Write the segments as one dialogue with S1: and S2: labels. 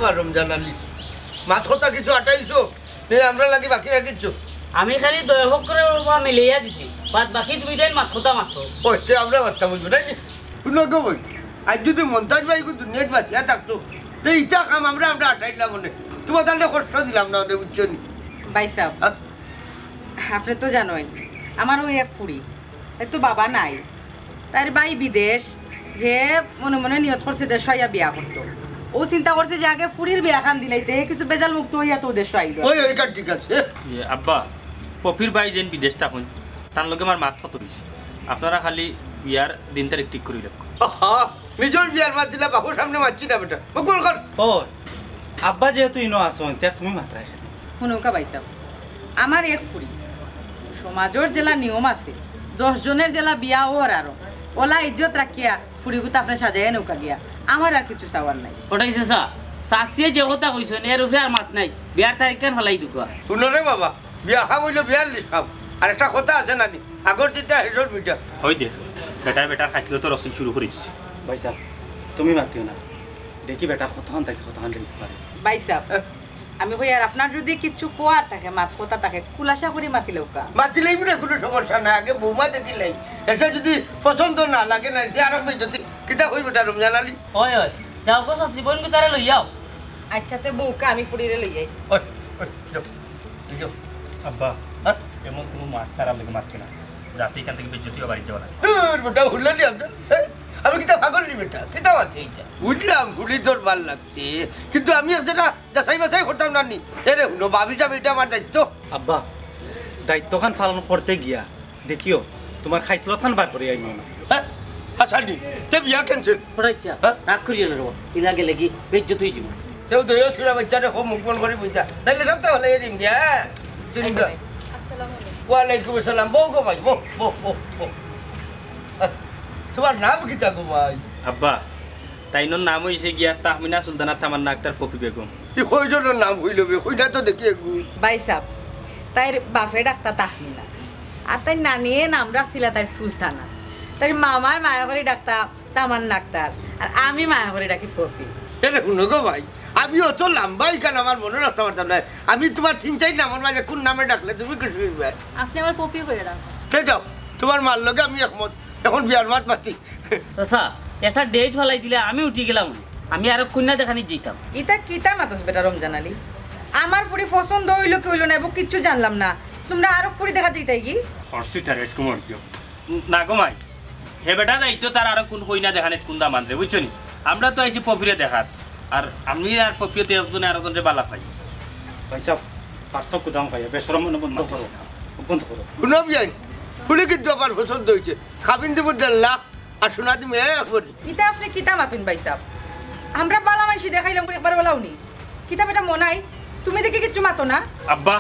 S1: বা রমজান আলী মাছ কথা কিছু আটাইছো আমরা লাগি বাকি রাখিছো
S2: আমি খালি দয়ভোগ করে মিলিয়া দিছি বাকি তুমি দেন মাথা মাত্র
S1: ওইতে আমরা বাচ্চা বুঝবো তাই শুনো গো বই আজ যদি মন্তাজ ভাই দুনিয়ায় বাঁচিয়া থাকতো তো ইটা কাম আমরা আটাইলাম মনে তোমার তাহলে কষ্ট দিলাম না ওদের বুঝছো নি
S3: ভাই সাহেব আপনি তো জানোই আমার ওই এক ফুড়ি তাই তো বাবা নাই তার ভাই বিদেশ হে মনে মনে নিয়ত করছে দেশ হইয়া বিয়া করতো ও চিন্তা করছে যে আগে ফুড়ির বিয়া খান দিলাইতে কিছু বেজাল মুক্ত হইয়া তো দেশ আইল
S1: ওই ঠিক আছে
S4: আব্বা পপির ভাই যেন বিদেশ থাকুন তার লগে আমার মাত ফত হয়েছে আপনারা খালি বিয়ার দিন তারিখ ঠিক করে রাখো
S1: নিজের বিয়ার মাত দিলা বাবুর সামনে মারছি না বেটা বকুল কর
S5: ও আব্বা যেহেতু ইনো আসো তার তুমি মাত্রায়
S3: শুনুকা ভাই সাহেব আমার এক ফুড়ি সমাজের জেলা নিয়ম আছে 10 জনের জেলা বিয়া ওর আরো ওলা ইজ্জত রাখিয়া ফুড়িগুতো আপনি সাজাইয়া নৌকা গিয়া আমার আর কিছু চাওয়ার নাই
S2: ওটাই চেষা শাসিয়ে যে কথা কইছেন এর উপরে আর মাত নাই বিয়ার তারিখ কেন ফেলাই দুকা
S1: শুনো রে বাবা বিয়া খাম হইলে বিয়ার লিস খাম আর একটা কথা আছে নানি আগর যেটা হেসর মিটা
S4: হয় দে বেটার খাইছিল তো রসুন শুরু করে দিছি
S5: ভাই সাহেব তুমি মাতিও না দেখি বেটা কতক্ষণ থাকে কতক্ষণ লিখতে পারে
S3: ভাই সাহেব আমি কই আর আপনার যদি কিছু কোয়ার থাকে মাত কথা থাকে কুলাসা করে মাতিলেওকা
S1: মাতিলেই বলে কোনো সমস্যা না আগে বৌমা দেখিলেই এটা যদি পছন্দ না লাগে না যে আরো যদি কিতা হই বেটা রমজান আলী
S2: ওই ওই যাও গো শাসি বোন কি তারে লই যাও
S3: আচ্ছাতে বউকা আমি ফুড়িরে লই যাই
S1: ওই যাও যাও
S4: আব্বা এমন কোনো মাত তারা লেগে মারছে না যাতে এখান থেকে বেজ্জতি বাড়ি যাওয়া লাগে
S1: দূর বেটা হুললি আমি কিতা ভাগল নি বেটা কিতা আছে এইটা উঠলাম হুলি তোর ভাল লাগছে কিন্তু আমি একটা যাচাই বাছাই করতাম না নি এরে হুনো ভাবি যাবে এটা আমার দায়িত্ব
S5: আব্বা দায়িত্বখান পালন করতে গিয়া দেখিও তোমার খাইছিল খান বার করে আইনো না
S1: হ্যাঁ আচ্ছা নি তে বিয়া ক্যান্সেল
S2: ওটাইছা রাগ করিও না রো ইলা গেলে কি বেজ্জত হই যাব
S1: তেও দয়া ছুড়া বাচ্চারে খুব মুখ বন্ধ করে বইতা নাইলে সব তো ভালো দিম দিয়া চিন্তা
S3: আসসালামু আলাইকুম
S1: ওয়ালাইকুম আসসালাম বউ গো ভাই বউ তোমার নাম কি গো ভাই
S4: আব্বা তাইনোর নাম হইছে গিয়া তাহমিনা সুলতানা তামান্না আক্তার পপি বেগম
S1: কি কয়জনের নাম হইল বে কইনা তো দেখি একটু
S3: ভাই সাহেব তাইর বাপে ডাক্তার তাহমিনা আর তাই নানিয়ে নাম রাখছিল তার সুলতানা তাই মামায় মায়া করে ডাক্তার তামান্না আক্তার আর আমি মায়া করে ডাকি পপি
S1: এরে শুনো গো ভাই আমি অত লম্বাই কেন আমার মনে রাখতে পারতাম না আমি তোমার 3-4 নামের মাঝে কোন নামে ডাকলে তুমি কিছু
S6: আপনি আমার পপি হয়ে রাখো
S1: ঠিক যাও তোমার মার লগে আমি একমত এখন বিয়ার মাত মাতি
S2: চাচা একটা ডেট ফেলাই দিলে আমি উঠি গেলাম আমি আরো কন্যা দেখানি যেতাম
S3: ইটা কিতা মাতাস বেটা রমজান আলী আমার ফুড়ি পছন্দ হইলো কি হইলো না এবং কিচ্ছু জানলাম না তোমরা আরো ফুড়ি দেখা যেতাই কি
S4: হর্ষিটার কুমার না গো মাই হে বেটা দায়িত্ব তার আরো কোন কইনা দেখানে কোন দাম আনবে বুঝছো নি আমরা তো আইছি পপিরে দেখার আর আমি আর পপিতে একজনে আরেকজনে বালা পাই
S5: ভাই সাহেব পার্শ্ব কুদাম খাই বেসরম বন্ধ করো
S1: শুনো বিয়াই শুনে কিন্তু আমার পছন্দ হয়েছে খাবিন দেবো 1.5 লাখ আর শোনা তুমি একবার
S3: ইটা আপনি কিতা মাতুন ভাই সাহেব আমরা বালা মানসি দেখাইলাম একবার বলাওনি কিতা বেটা মনাই তুমি দেখি কিচ্ছু মাতো না
S4: আব্বা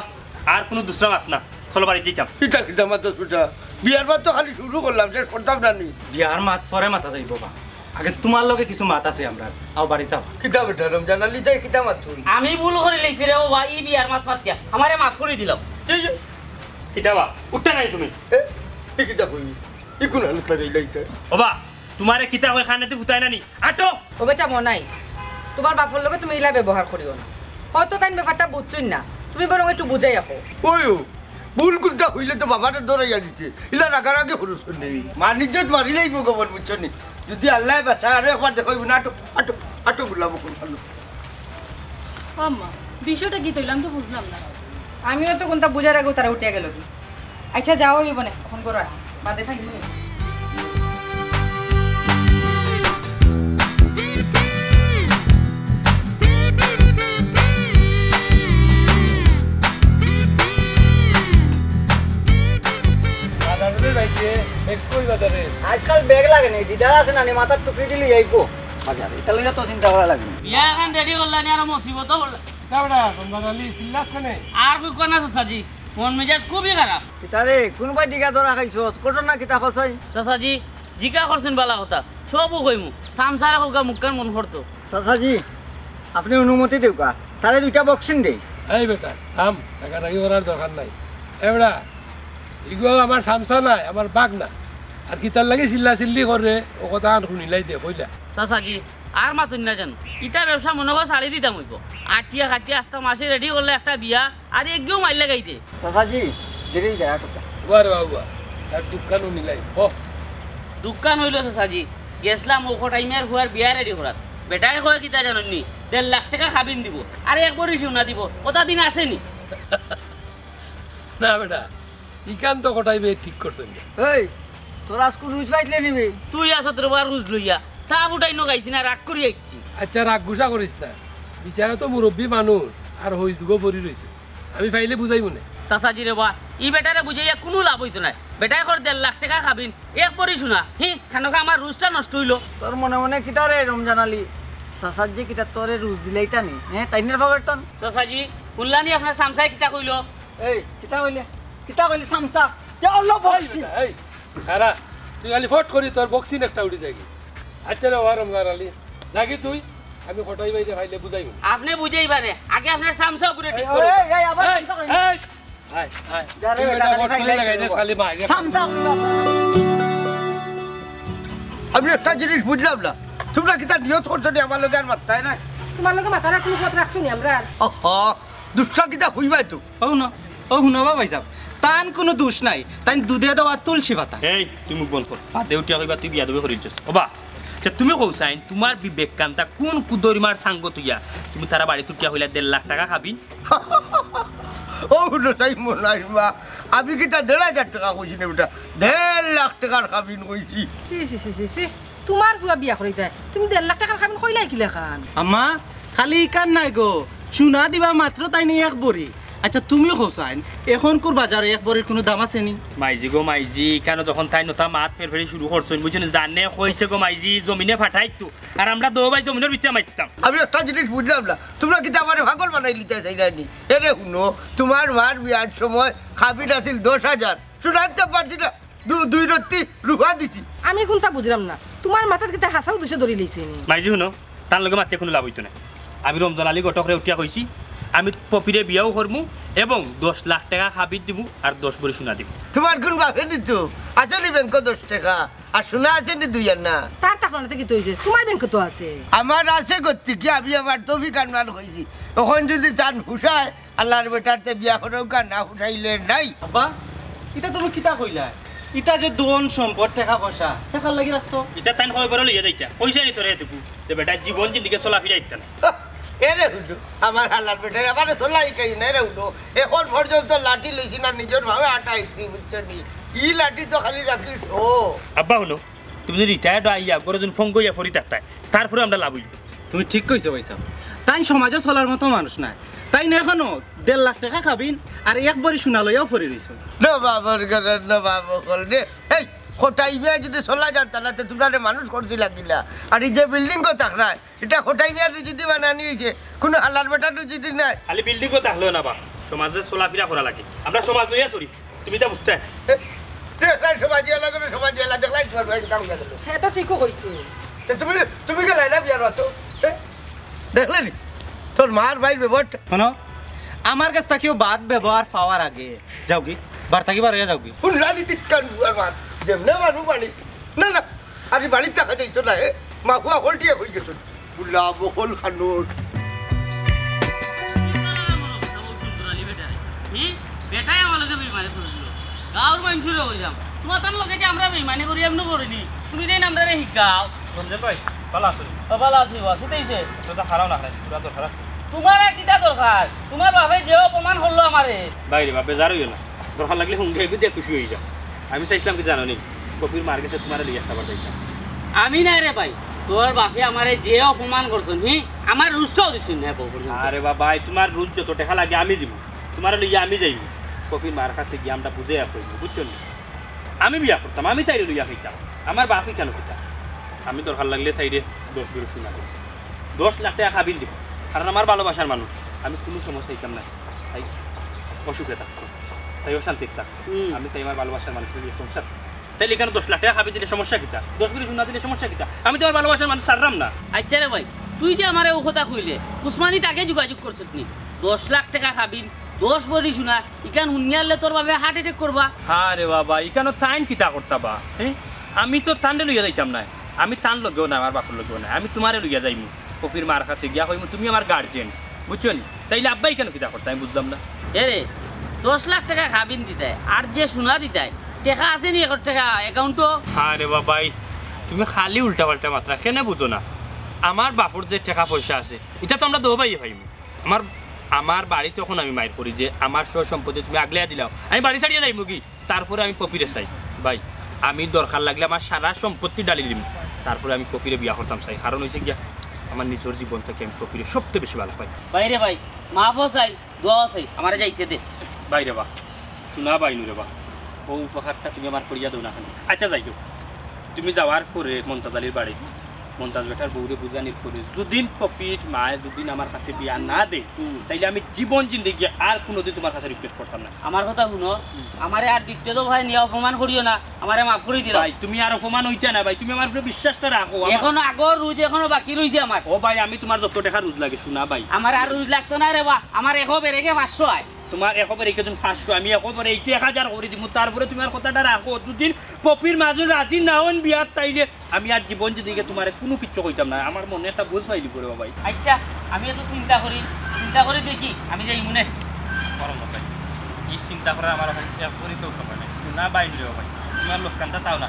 S4: আর কোনো দুসরা মাত না চলো বাড়ি যেতাম
S1: কিতা কিতা মাতো সুটা বিয়ার মাত তো খালি শুরু করলাম শেষ করতাম না নি
S5: বিয়ার মাত পরে মাথা যাইব বা আগে তোমার লগে কিছু মাত আছে আমরা আও বাড়িতে
S1: কিতা বেটা রমজান আলী তাই কিতা মাত
S2: আমি ভুল করে লইছি রে ও ভাই বিয়ার মাত মাতিয়া আমারে মাফ করে দিলাম
S4: কিতা বা উঠতে নাই তুমি
S1: কিতা কইবি ইকুন হালত লাগাই লাইতা
S4: ওবা তোমারে কিতা কই খানাতে ফুটাই নানি আটো
S3: ও বেটা মনাই তোমার বাপর লগে তুমি ইলা ব্যবহার করিও না হয়তো তাই ব্যাপারটা বুঝছই না তুমি বরং একটু বুঝাই রাখো
S1: ওই ভুল কোনটা হইলে তো বাবাটা দৌড়াইয়া দিতে ইলা রাগারাগে হরুস নেই মার নিজ্জত মারিলেই ভগবান বুঝছো নি যদি আল্লাহ বাঁচা আরো একবার দেখাইব না আটো গুলাবো কোন ভালো
S6: আম্মা বিষয়টা কি তৈলাম তো বুঝলাম না
S3: আমিও তো কোনটা বুঝার আগেও তারা উঠিয়া গেল কি আচ্ছা যাও হইব না ফোন করো বাদে থাকিব
S7: আজকাল ব্যাগ লাগে নাই দিদার আছে না মাথার টুকরি দিলি যাইবো বাজারে এটা লইয়া তো চিন্তা করা লাগে
S2: বিয়া এখন রেডি করলাম আর মুসিবত করলাম আর কই কোন আছে সাজি মন মেজাজ খুবই খারাপ
S7: কিতারে কোনবাই দিঘা ধরা খাইছস ঘটনা কিতা কছাই
S2: চাচাজি জিকা করছেন বালা কথা সবও কইমু সামসারা হোকা মুখকান মন করতো
S7: চাচাজি আপনি অনুমতি দেউকা তারে দুইটা বক্সিং দেই
S8: এই বেটা থাম টাকাটাকি করার দরকার নাই এবড়া ইগো আমার সামসা নাই আমার বাঘ না আর কি তার লাগে চিল্লা চিল্লি করে ও কথা শুনিলাই দে কইলা
S2: চাচাজি আর মাতুন না জানো ইটা ব্যবসা মনে হয় ছাড়ি দিতাম হইব আটিয়া খাটিয়া আস্তা মাসে রেডি করলে একটা বিয়া আর একগেও মাইল লাগাইতে
S7: চাচাজি দেরি যায় আটটা
S8: বারে বাবা তার দোকানও নিলাই ও
S2: দোকান হইল চাচাজি গেছলাম ওখো টাইমের হুয়ার বিয়া রেডি করার বেটাই কয় কিতা জাননি 1.5 লাখ টাকা খাবিন দিব আর একবারই সোনা দিব ওটা দিন আসেনি
S8: না বেটা ইকান তো কটাইবে ঠিক করছেন
S7: এই তোরা স্কুল রুজ পাইলে নিবি
S2: তুই আসত রবার রুজ লইয়া চা ফুটাই নগাইছি না রাগ করি আইছি
S8: আচ্ছা রাগ গুসা করিস না বিচারা তো মুরব্বী মানুষ আর হই দুগো পরি রয়েছে আমি পাইলে বুঝাই মনে
S2: চাচাজি রে বা ই বেটারে বুঝাইয়া কোনো লাভ হইতো না বেটাই কর 1.5 লাখ টাকা খাবিন একবারই শোনা খানকা আমার রুজটা নষ্ট হইলো
S7: তোর মনে মনে কিতা রে রমজান আলী চাচাজি কিতা তোরে রুজ দিলেই টানি হ্যাঁ তাইনের ভাগরটন
S2: চাচাজি শুনলানি আপনার সামসাই কিতা কইলো
S7: এই কিতা কইলি সামসা কে অলপ বলছি
S8: এই খারা তুই খালি ফট করি তোর বক্সিন একটা উঠি যাবি আচ্ছা রে ওয়ারম গারালি নাকি তুই আমি কটাই বাইরে ভাইলে বুঝাই
S2: আপনি বুঝাইবা নে আগে আপনার সামসা উপরে ঠিক
S7: এই
S2: করো
S7: এই আবার কিতা কইলি
S8: আয় আয়
S7: যারে
S8: তুই
S7: বেটা
S8: এটা
S7: খালি
S8: ফট করে লাগাই দে খালি মাইরে
S7: সামসা
S1: আমি একটা জিনিস বুঝলাম না তোমরা কি তার নিয়ত করছো নি আমার লোক আর মাত্রায় না
S6: তোমার লগে মাথা রাখুন কথা রাখছো নি আমরা
S1: দুষ্টা কিতা হইবাই তো
S5: ও শুনবা ভাই সাহেব তান কোনো দোষ নাই তাই দুধে দেওয়া তুলসী পাতা
S4: এই তুই মুখ বন্ধ কর পাতে উঠিয়া কইবা তুই বিয়া দেবে করিছ ওবা আচ্ছা তুমি কৌসাইন তোমার বিবেক কান্তা কোন কুদরিমার সাঙ্গ তুইয়া তুমি তারা বাড়ি তুটিয়া হইলা 1.5 লাখ টাকা খাবি
S1: ও তাই মনে হয় মা আমি কি তা 1.5 টাকা কইছি না বেটা 1.5 লাখ টাকার খাবিন কইছি
S6: সি সি সি সি সি তোমার বুয়া বিয়া করিতে তুমি 1.5 লাখ টাকা খাবেন কইলাই কিলা খান
S5: আম্মা খালি ইকান নাই গো সোনা দিবা মাত্র তাই নিয়ে এক বড়ি আচ্ছা তুমি হোসাইন এখনকার বাজারে এক বড়ির কোনো দাম আছে নি
S4: মাইজি গো মাইজি কেন যখন তাই নতা মাত ফেরফেরি শুরু করছেন বুঝছেন জানে কইছে গো মাইজি জমিনে ফাটাইতো আর আমরা দো ভাই জমিনের ভিতরে মারতাম
S1: আমি একটা জিনিস বুঝলাম না তোমরা কি তা আমার পাগল বানাই লিতে চাইলানি এরে শুনো তোমার মার বিয়ার সময় খাবির আছিল 10,000 শুনাতে পারছি না দুই রত্তি রুহা দিছি
S6: আমি কোনটা বুঝলাম না তোমার মাথার কিতা হাসাও দুশে ধরে লইছে নি
S4: মাইজি শুনো তার লগে মাতে কোনো লাভ হইতো না আমি রমজান আলী গটকরে উঠিয়া কইছি আমি পপিরে বিয়াও করমু এবং 10 লাখ টাকা খাবির দিব আর 10 বড়ি সোনা দিব
S1: তোমার কোন বাপে দিত আছে নি ব্যাংক 10 টাকা আর সোনা আছে নি 2 আর না
S6: তার টাকাতে কি হইছে তোমার ব্যাংকে তো আছে
S1: আমার আছে করতে কি আমি আমার তফি কানমান হইছি তখন যদি চান হুসায় আল্লাহর বেটারতে বিয়া করেও কান না হুসাইলে নাই
S5: আব্বা এটা তুমি কিতা কইলা ইটা যে দোন সম্পদ টাকা পয়সা টাকা লাগি রাখছো
S4: এটা তাই হয় বড় লইয়া যাইতা কইছে নি তোরে এতকু যে বেটা জীবন জিন্দিকে চলা ফিরাইতা না
S1: এরে হুডু আমার আল্লাহর বেটার আমারে তোলাই কাই না রে হুডু এখন পর্যন্ত লাঠি লইছি না নিজের ভাবে আটাইছি বুঝছো নি ই লাঠি তো খালি রাখিস ও
S4: আব্বা হলো তুমি যদি রিটায়ার্ড আইয়া গরজন ফোন কইয়া ফরি থাকতাই তারপরে আমরা লাভ হইল
S5: তুমি ঠিক কইছো ভাই সাহেব তাই সমাজে চলার মতো মানুষ না তাই না এখনো 1.5 লাখ টাকা খাবিন আর এক বড়ি সোনা লইয়াও ফরি রইছো
S1: না বাবার ঘরে না বাবা কল রে এই খোটাই বিয়া যদি চলা যাত না তো তোমরা মানুষ করতে লাগিলা আর এই যে বিল্ডিং কো থাকরা এটা খোটাই বিয়া রুচিতে বানানি হইছে কোনো আল্লাহর বেটা রুচিতে নাই
S4: খালি বিল্ডিং কো তাহলো না বা সমাজে চলাফেরা করা লাগে আমরা সমাজ লইয়া চলি তুমি তা বুঝতে
S1: দেখলাই সমাজে লাগা সমাজে লাগা দেখলাই তোমার ভাই কাম গেল
S6: হ্যাঁ তো ঠিকও কইছে
S1: তুমি তুমি কে লাইলা বিয়ার বাতো দেখলে নি তোর মার ভাই বেবট
S5: শোনো আমার কাছ থেকেও বাদ ব্যবহার পাওয়ার আগে যাও কি বার থাকি বার হয়ে যাও কি
S1: উনলানি তিতকান বুয়ার মার যেমনে মানু বাড়ি না না আরে বাড়ির টাকা যাইতো না মা হুয়া হলটিয়ে হয়ে গেছে বুলা বহল খানুট
S2: বেটাই আমার লগে বেইমানি করেছিল গাঁর মানুষের হইলাম তোমার তার লগে যে আমরা বেইমানি করি এমন করিনি তুমি যেন আমরা শিখাও
S4: রমজান ভাই ভালো আছো
S2: ভালো আছি বা কিতাইছে
S4: তোটা খারাপ না খারাপ পুরা তো খারাপ
S2: তোমার আর কিতা দরকার তোমার বাপে যে অপমান করলো আমারে
S4: বাইরে বাপে যার হইল না দরকার লাগলে হুঙ্গে দিয়ে খুশি হয়ে যাও আমি চাইছিলাম কি জানো নি কপির মার্কেটে তোমার লিয়ে খাবার দিতাম
S2: আমি নাই রে ভাই তোর বাপে আমারে যে অপমান করছেন আমার রুজটাও দিচ্ছেন না পর্যন্ত
S4: আরে বাবা তোমার রুজ যত টাকা লাগে আমি দিব তোমার লইয়া আমি যাইব কপির মার কাছে গিয়ে আমরা বুঝে আসবো বুঝছো না আমি বিয়া করতাম আমি তাই লইয়া খাইতাম আমার বাপই কেন খেতাম আমি দরকার লাগলে সাইডে 10 বড়ি সোনা দেব 10 লাখ টাকা খাবিল দিব কারণ আমার ভালোবাসার মানুষ আমি কোনো সমস্যা হইতাম না তাই অসুখে থাকতো তাই অশান্তিতে থাকতো আমি চাই আমার ভালোবাসার মানুষের নিয়ে সংসার তাইলে এখানে 10 লাখ টাকা খাবি দিলে সমস্যা কিতা 10 বড়ি সোনা দিলে সমস্যা কিতা আমি তোমার ভালোবাসার মানুষ সারলাম না
S2: আচ্ছা রে ভাই তুই যে আমারে ও কথা কইলে উসমানি তাকে যোগাযোগ করছত নি 10 লাখ টাকা খাবিন 10 বড়ি সোনা ইকান হুনিয়ালে তোর বাবে হার্ট অ্যাটাক করবা
S4: হ্যাঁ রে বাবা এখানে টাইম কিতা করতাবা হ্যাঁ আমি তো টান্ডে লইয়া যাইতাম না আমি তান লগেও না আমার বাপর লগেও না আমি তোমারে লইয়া যাইমু পপির মার কাছে গিয়া হইমু তুমি আমার গার্জেন বুঝছো নি তাইলে আব্বাই কেন কিতা করতে আমি বুঝলাম না
S2: এ রে 10 লাখ টাকা খাবিন দিতে আর যে সোনা দিতে টাকা আছে নি 1 টাকা অ্যাকাউন্টও
S4: আরে বাবাই তুমি খালি উল্টা পাল্টা মাত্রা কেন বুঝো না আমার বাপুর যে টাকা পয়সা আছে এটা তো আমরা দোবাই ভাইমু আমার বাড়িতে তখন আমি মাইর করি যে আমার সব সম্পত্তি তুমি আগলে দিলাও আমি বাড়ি ছাড়িয়ে যাইমু কি তারপরে আমি পপিরে চাই ভাই আমি দরকার লাগলে আমার সারা সম্পত্তি ডালি দিম তারপরে আমি পপিরে বিয়া করতাম চাই কারণ হয়েছে গিয়া আমার নিজের জীবন থেকে আমি পপিরে সবচেয়ে বেশি ভালো পাই
S2: বাইরে ভাই মাফও চাই দোয়াও চাই আমারে যাইতে দে
S4: বাইরে বা শোনা বাইনু রে বা ও উপহারটা তুমি আমার করিয়া দাও না খালি আচ্ছা যাই তুমি যাওয়ার পরে মমতাজ আলীর বাড়ি মমতাজ বেটার বউরে বুঝানির পরে যদিন পপির মায়ে যদিন আমার কাছে বিয়া না দে তাইলে আমি জীবন জিন্দেগি আর কোনোদিন তোমার কাছে রিকোয়েস্ট করতাম না
S2: আমার কথা শুনো আমারে আর দিকতে তো ভাই নিয়ে অপমান করিও না আমারে মাফ করে দিও
S4: ভাই তুমি আর অপমান হইতে না ভাই তুমি আমার উপরে বিশ্বাসটা রাখো
S2: এখনো আগর রুজ এখনো বাকি রইছে আমার
S4: ও ভাই আমি তোমার যত টাকা রোজ লাগে শোনা ভাই
S2: আমার আর রুজ লাগতো না রে বা আমার এখো বেরেকে 500 আয়
S4: তোমার একবারে একজন 500 আমি একবারে 1000 করে দিব তারপরে তোমার কথাটা রাখো দুদিন পপির মাঝে রাজি না হন বিয়ার তাইলে আমি আর জীবন দিকে তোমার কোনো কিছু কইতাম না আমার মনে একটা বুঝ পাইলি করে ভাই
S2: আচ্ছা আমি একটু চিন্তা করি দেখি আমি যাই মনে
S4: করো না ভাই এই চিন্তা করা আমার একবারে তো সময় নাই শোনা বাইরে ভাই তোমার লোকখানটা তাও না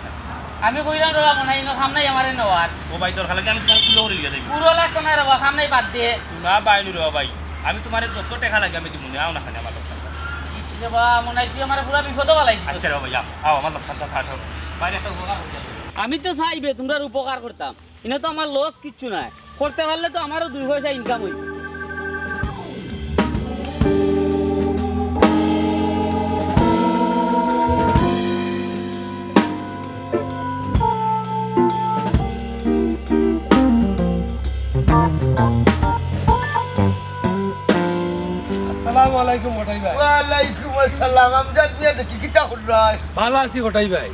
S2: আমি কইলাম রে বাবা নাই না সামনে আমারে নেওয়ার
S4: ও ভাই দরকার লাগে আমি তোমার তুলে করে লিয়ে যাই
S2: পুরো লাগতো না রে বাবা সামনে বাদ দে
S4: শোনা বাইরে ভাই আমি তোমার যত টাকা লাগে আমি দিব না আও না খানে আমার লোকখানটা
S2: ইসরে বা মনে হয় তুই আমার পুরো বিপদে বালাই
S4: আচ্ছা রে ভাই আও আমার লোকখানটা থাকো বাইরে একটা উপকার হয়ে যাবে
S2: আমি তো চাইবে তোমরা উপকার করতাম এনে তো আমার লস কিচ্ছু নাই করতে পারলে তো আমারও 2 পয়সা ইনকাম হইবে
S8: আসসালামু আলাইকুম হঠাই ভাই
S1: ওয়ালাইকুম আসসালাম আমজাদ মিয়া দেখি কিতা হইরাই
S8: ভালো আছি হঠাই ভাই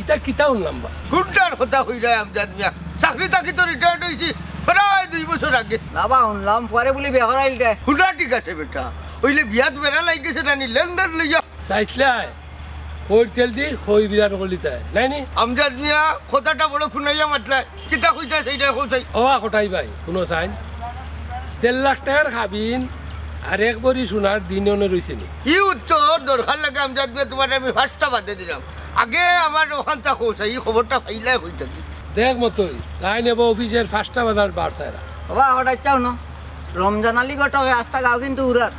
S8: ইটা কিতা উনলাম বা
S1: গুন্ডার কথা হইরাই আমজাদ মিয়া চাকরি তাকি তো রিটায়ার্ড হইছি প্রায় 2 বছর আগে
S7: না বা শুনলাম পরে বলি বিয়া করাইল দে
S1: হুনা ঠিক আছে বেটা ওইলে বিয়াত বেড়া লাগিছে না নি লেনদেন লইয়া
S8: চাইছিলাই খৈর তেল দি খৈ বিরাট করলিতে নাই নি
S1: আমজাদ মিয়া কথাটা বড় খুনাইয়া মাতলা কিতা কইতা সেইটা কইছাই
S8: ও হঠাই ভাই কোনো চাইন 1.5 লাখ টাকার খাবিন আর এক বড়ি সোনার দিনে রয়েছে নি
S1: ই উত্তর দরকার লাগে আমজাদ মিয়া তোমার আমি ফার্স্টটা বাদে দিলাম আগে আমার ওখানটা কইছাই এই খবরটা ফাইলাই হই থাকি
S8: দেখ মতোই তাই নেব অফিসের 5টা বাজার বার সাইরা
S7: বাবা হঠাৎ চাও না রমজান আলী গটকে আস্তা গাও কিন্তু উড়ার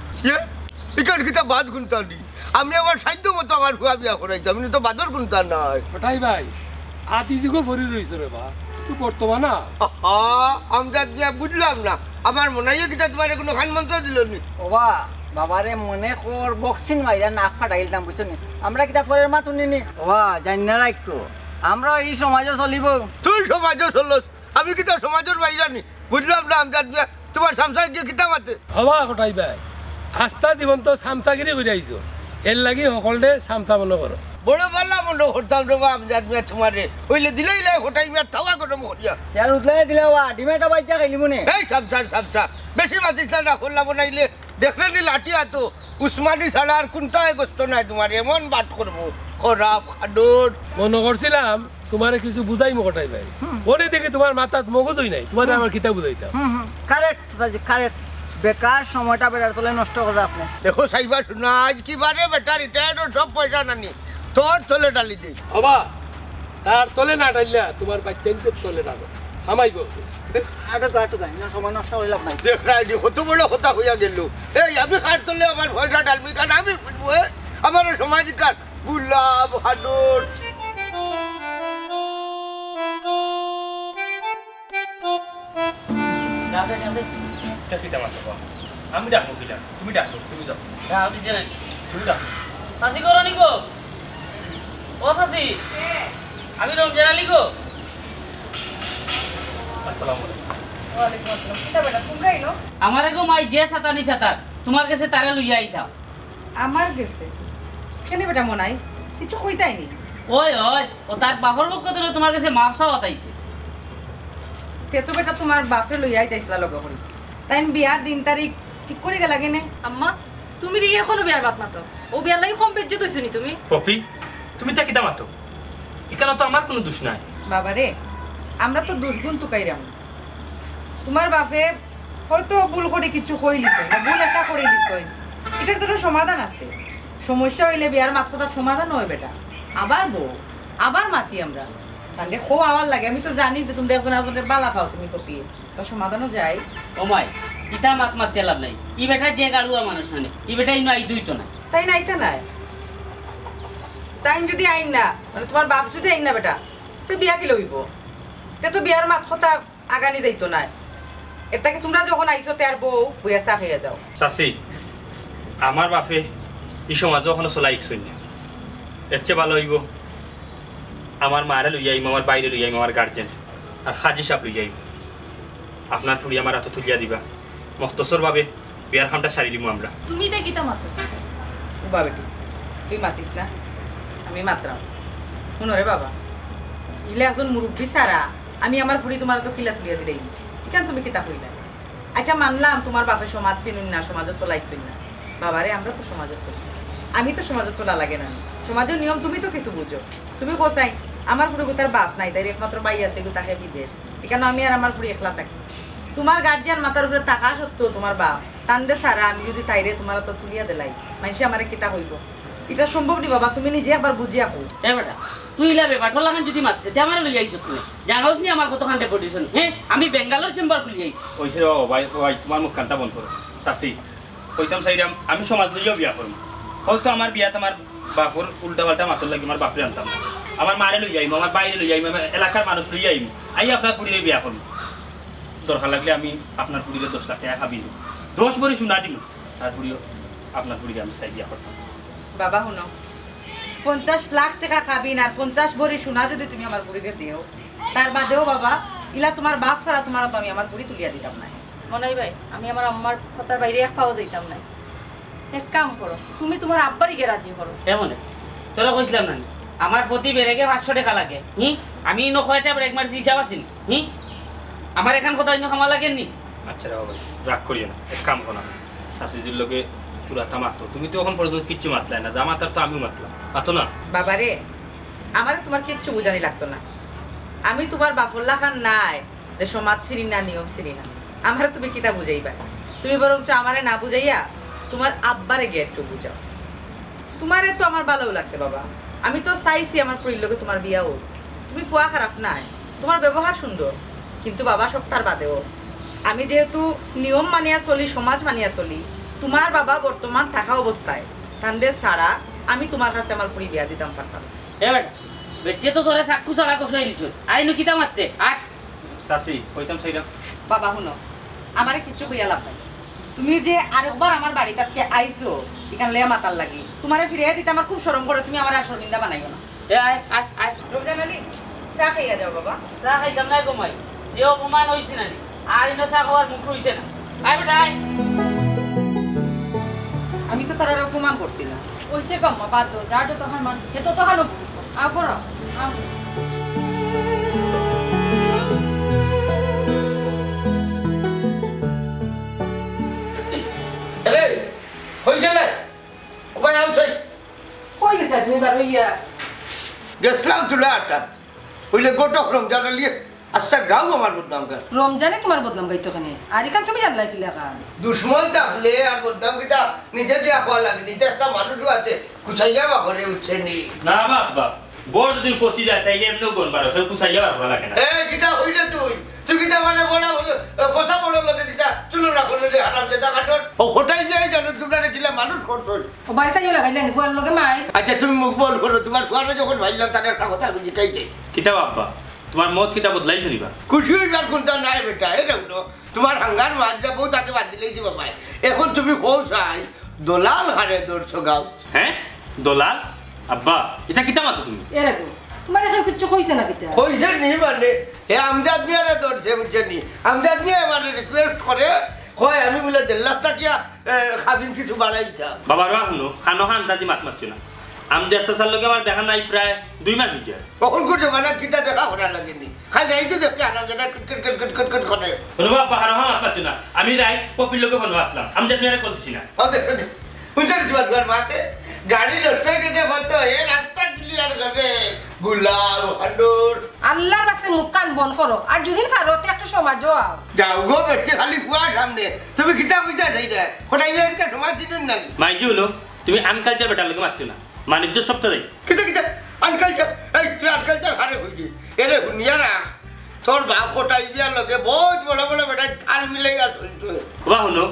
S1: এখান কিতা বাদ গুনতা নি আমি আমার সাধ্য মতো আমার ভুয়া বিয়া করাইছি আমি তো বাদর গুনতা নাই
S8: হঠাই ভাই আদি দিকে ভরি রয়েছে রে বা তুই বর্তমান না
S1: আমজাদ মিয়া বুঝলাম না আমার মনে হয় কিতা তোমার কোনো খান মন্ত্র দিল নি
S7: বাবা বাবারে মনে কর বক্সিং মাইরা নাক ফাটাইলাম বুঝছো নি আমরা কিতা পরের মা শুনি নি বাবা জানি না রাখতো আমরা এই সমাজে চলিব
S1: তুই সমাজে চলস আমি কিতা সমাজের বাইরা নি বুঝলাম না আমজাদ মিয়া তোমার সামসায় গিয়ে কিতা মাতে
S8: হবা হঠাই ভাই আস্থা দিবন তো সামসাগিরি করে আইছো এর লাগি সকলে সামসা মনে করো
S1: বড় পাল্লা মনে করতাম রে বা আমজাদ মিয়া তোমারে ওইলে দিলেই লাই হোটাই মিয়া থাওয়া গরম করিয়া
S7: তেল উতলাই দিলে বা ডিমেটা বাইচা খাইলি মনে
S1: এই সামসা বেশি মাতিস না করলা বনাইলে দেখলে নি লাঠি আতো উসমানি ছাড়া আর কোনটাই গোস্ত নাই তোমার এমন বাট করবো খরাপ খাডুর
S8: মনে করছিলাম তোমারে কিছু বুঝাই মকটাই ভাই ওরে দেখি তোমার মাথাত মগজই নাই তোমারে আমার কিতা বুঝাইতাম
S7: কারেক্ট কারেক্ট বেকার সময়টা বেড়ার তোলে নষ্ট করে আপনি
S1: দেখো সাইবা শোনা আজ কি বারে বেটা রিটায়ার্ড সব পয়সা নানি তোর তলে ডালি দিই
S8: হবা তার তলে না ডাইলা তোমার বাচ্চা তলে ডালো সামাইব
S7: আটো গাই না সময় নষ্ট হইল আপনার
S1: দেখ রাইডি কত বড় কথা হইয়া গেল এই আমি কার তলে আমার পয়সা ডালবি কারণ আমি বুঝবো আমার সমাজিকার গুলাব হাডুর
S4: আমি ডাকবো কিনা তুমি ডাকো তুমি যাও তুমি ডাকো
S2: সাসি করো নি গো ও সাসি আমি রমজান আলী গো
S4: আসসালামু আলাইকুম
S6: ওয়ালাইকুম আসসালাম কিতা বেটা তোমরা এলো
S2: আমার গো মাই যে সাতানি সাতার তোমার কাছে তারে লইয়া আইতাম
S3: আমার গেছে কেন বেটা মনাই কিছু কইতাই নি
S2: ওই ও তার বাপর পক্ষ থেকে তোমার কাছে মাফ চাওয়াত আইছে
S3: তে তো বেটা তোমার বাপরে লইয়াই তাইছিলা লগে করি তাই বিয়ার দিন তারিখ ঠিক করে গেলা কেনে
S6: আম্মা তুমি দিকে এখনো বিয়ার বাত মাতো ও বিয়ার লাগি কম বেজ্জত হইছো নি তুমি
S4: পপি তুমি তা কিতা মাতো এখানে তো আমার কোনো দোষ নাই
S3: বাবা রে আমরা তো দুষ্গুণ তুকাইরাম তোমার বাপে হয়তো ভুল করে কিছু কইলিছে না ভুল একটা করে লিছে এটার তো সমাধান আছে সমস্যা হইলে বিয়ার মাত কথা সমাধান হয় বেটা আবার বউ আবার মাতি আমরা কারণ খো আওয়ার লাগে আমি তো জানি যে তোমরা একজন একজনের বালা পাও তুমি কপিয়ে তো সমাধানও যায়
S2: ও মাই ইটা মাত মারতে লাভ নাই ই বেটা যে গাড়ুয়া মানুষ না ই বেটা ইনো আই দুই তো না
S3: তাই নাইতে নাই টাইম যদি আইন না মানে তোমার বাপ যদি আইন না বেটা তো বিয়া কি লইব তে তো বিয়ার মাত কথা আগানি যাইতো না এটাকে তোমরা যখন আইছো তার বউ বইয়া চা খেয়ে যাও
S4: চাচি আমার বাপে এই সমাজ ওখানে চলাই ইচ্ছুন না এর চেয়ে ভালো হইব আমার মারে লই যাইম আমার বাইরে লই যাইম আমার গার্জেন আর খাজি সাপ লই যাইম আপনার ফুড়ি আমার হাতে তুলিয়া দিবা মখতসর ভাবে বিয়ার খামটা সারি দিমু আমরা
S6: তুমি এটা কিতা মাতো
S3: বাবা বেটি তুই মাতিস না আমি মাত্রাম শুনো রে বাবা ইলে একজন মুরব্বী ছাড়া আমি আমার ফুড়ি তোমার তো কিলা তুলিয়া দিলেই কেন তুমি কিতা কইলা আচ্ছা মানলাম তোমার বাপের সমাজ চিনুন না সমাজে চলাইছই না বাবারে আমরা তো সমাজে চলি আমি তো সমাজে চলা লাগে না সমাজের নিয়ম তুমি তো কিছু বুঝো তুমি কোথায় আমার ফুড়ি তার বাপ নাই তাই একমাত্র বাই আছে তাকে বিদেশ এখানে আমি আর আমার ফুড়ি একলা থাকি তোমার গার্জিয়ান মাথার উপরে টাকা সত্ত্বেও তোমার বাপ তান্ডে ছাড়া আমি যদি তাইরে তোমার তো তুলিয়া দিলাই মানুষে আমার কিতা হইব এটা সম্ভব নি বাবা তুমি নিজে একবার বুঝিয়া কো
S2: এ বেটা তুই ইলা বেটা লাগান যদি মারতে তে আমার লই আইছ তুমি জানোস নি আমার কতখান ডেপুটেশন হ্যাঁ আমি বেঙ্গালোর চেম্বার খুলি আইছি
S4: ওইসে ও ভাই ভাই তোমার মুখ কান্তা বন্ধ করো চাচি কইতাম চাইরাম আমি সমাজ লইয়াও বিয়া করব হয়তো আমার বিয়াত আমার বাপর উল্টা পাল্টা মাতর লাগি আমার বাপরে আনতাম না আমার মারে লই যাইম আমার বাইরে লই যাইম আমার এলাকার মানুষ লই যাইম আই আপনার পুরীরে বিয়া করব দরকার লাগলে আমি আপনার পুরীরে 10 লাখ টাকা খাবি 10 ভরি সোনা দিম তার পুরীও আপনার পুরীরে আমি চাই বিয়া করতাম
S3: বাবা শুনো 50 লাখ টাকা খাবি না 50 ভরি সোনা যদি তুমি আমার পুরীরে দিও তার বাদেও বাবা ইলা তোমার বাপ ছাড়া তোমার তো আমি আমার পুরী তুলিয়া দিতাম না
S6: মনাই ভাই আমি আমার আম্মার কথার বাইরে এক পাও যাইতাম না এক কাম করো তুমি তোমার আব্বারই গে রাজি করো
S2: এমন তোরা কইছিলাম না আমার প্রতি বেরেগে 500 টাকা লাগে আমি ইনো কয়টা ব্রেক মারছি হিসাব আছেন আমার এখান কথা ইনো খামা লাগেন নি
S4: আচ্ছা রে বাবা রাগ করিও না এক কাম করো না শাশুড়ির লগে তুরাতা মারতো তুমি তো এখন পর্যন্ত কিচ্ছু মাতলাই না জামাতার তো আমিও মাতলাম মাতো না
S3: বাবারে আমারে তোমার কিচ্ছু বুঝানি লাগতো না আমি তোমার বাফুল্লাহ খান নাই যে সমাজ ছিরি না নিয়ম ছিরি না আমারে তুমি কিতা বুঝাইবা তুমি বরং আমারে না বুঝাইয়া তোমার আব্বারে গিয়ে একটু বুঝাও তোমারে তো আমার ভালো লাগছে বাবা আমি তো চাইছি আমার ফুরির লোকে তোমার বিয়া হোক তুমি ফুয়া খারাপ নাই তোমার ব্যবহার সুন্দর কিন্তু বাবা সব তার বাদেও আমি যেহেতু নিয়ম মানিয়া চলি সমাজ মানিয়া চলি তোমার বাবা বর্তমান থাকা অবস্থায় ঠান্ডে ছাড়া আমি তোমার কাছে আমার ফুরি বিয়া দিতাম পারতাম
S2: এ বেটা বেটে তো তোরে চাকু ছাড়া কষাই দিছ আইনো কিতা মারতে আর
S4: শাশি কইতাম চাইরাম
S3: বাবা শুনো আমারে কিচ্ছু কইয়া লাভ নাই তুমি যে আরেকবার আমার বাড়িতে আজকে আইছো এখান লেয়া মাতার লাগি তোমারে ফিরিয়ে দিতে আমার খুব শরম করে তুমি আমার আসর নিন্দা বানাইও না
S2: এ আয় আয় আয়
S3: রমজান আলী চা খাইয়া যাও বাবা
S2: চা খাইতাম নাই কমাই যে অপমান হইছে না আর ইনো চা খাওয়ার মুখ হইছে না আয় বেটা আয়
S3: আমি তো তার অপমান করছি না
S6: ওইসে কম বাদ দাও যার যত হার মান সে তত হারো আও করো আও
S1: এরে হই গেলে ওই আউছে
S6: কই গেছে তুমি বারো ইয়া
S1: গেছলাম তুলা আটাত হইলে গোটক রমজান আলিয়ে আচ্ছা গাও আমার বদনাম কর
S6: রমজানে তোমার বদলাম গাইতো খানে আর এখান তুমি জানলাই কি লেখা
S1: দুশ্মন থাকলে আর বদনাম কিটা নিজে দিয়া হওয়া লাগে নিজে একটা মানুষও আছে কুচাই যাওয়া করে উঠছে নি
S4: না বাবা বড় দিন ফসি যায় তাই এমনি গোন পারো কেউ কুচাইয়া ভালো লাগে না
S1: এই কিটা হইলে তুই কিটা মানে বড়া ফসা বড় লাগে কিটা তুলনা করে রে হারাম দেদা কাটর ও হটাই যায় জানো তোমরা কিলা মানুষ করছো
S6: ও বাড়িতে যাও লাগাইলেন ফুয়ার লগে মাই
S1: আচ্ছা তুমি মুখ বল করো তোমার ফুয়ারে যখন ভাইলাম তার একটা কথা আমি জিকাইছে
S4: কিতা বাবা তোমার মত কিতা বদলাইছ নিবা
S1: খুশি হইবার কোনটা নাই বেটা এই দেখো তোমার হাঙ্গার মাছ যা বউ তাকে বাদ দিলেই বাবা এখন তুমি কৌ চাই দলাল হারে দর্শক গাও
S4: হ্যাঁ দলাল আব্বা এটা কিতা মাতো তুমি
S6: এ রাখো তোমার এখানে কিচ্ছু কইছে না কিতা
S1: কইছে নি মানে হে আমজাদ মিয়ারে ধরছে বুঝছে নি আমজাদ মিয়া মানে রিকোয়েস্ট করে কয় আমি বলে 1.5 লাখ টাকা খাবিন কিছু বাড়াইতাম
S4: বাবার বা শুনো খানো খান দাজি মাত মারছো না আমি সাসার লোকে আমার দেখা নাই প্রায় 2 মাস হয়েছে
S1: কখন করছে মানে কিতা দেখা করা লাগেনি খালি এই তো দেখতে আরাম দাদা কট কট কট কট কট করে
S4: শুনো বাবা খানো খান মাত মারছো না আমি রাই কপির লোকে ফোন আসলাম আমি জানি আর করছি না
S1: ও দেখো নি বুঝছে তোমার মাতে গাড়ি নষ্ট হয়ে গেছে বলতো এ রাস্তা ক্লিয়ার করে গুলাল হান্ডুর
S6: আল্লাহর বাস্তে মুখ কান বন করো আর যদি পারো তো একটা সমাজ যাও
S1: যাও গো বেটি খালি কুয়া সামনে তুমি কিতা কইতা যাই না খোটাই বিয়া কিতা সমাজ দিন না
S4: মাইজি হলো তুমি আনকালচার বেটার লগে মারতো না বাণিজ্য সপ্তাহ দেয়
S1: কিতা কিতা আনকালচার এই তুই আনকালচার হারে হইলি এরে হুনিয়া না তোর বাপ খোটাই বিয়ার লগে বহুত বড় বড় বেটা থাল মিলে গেছে
S4: বা হলো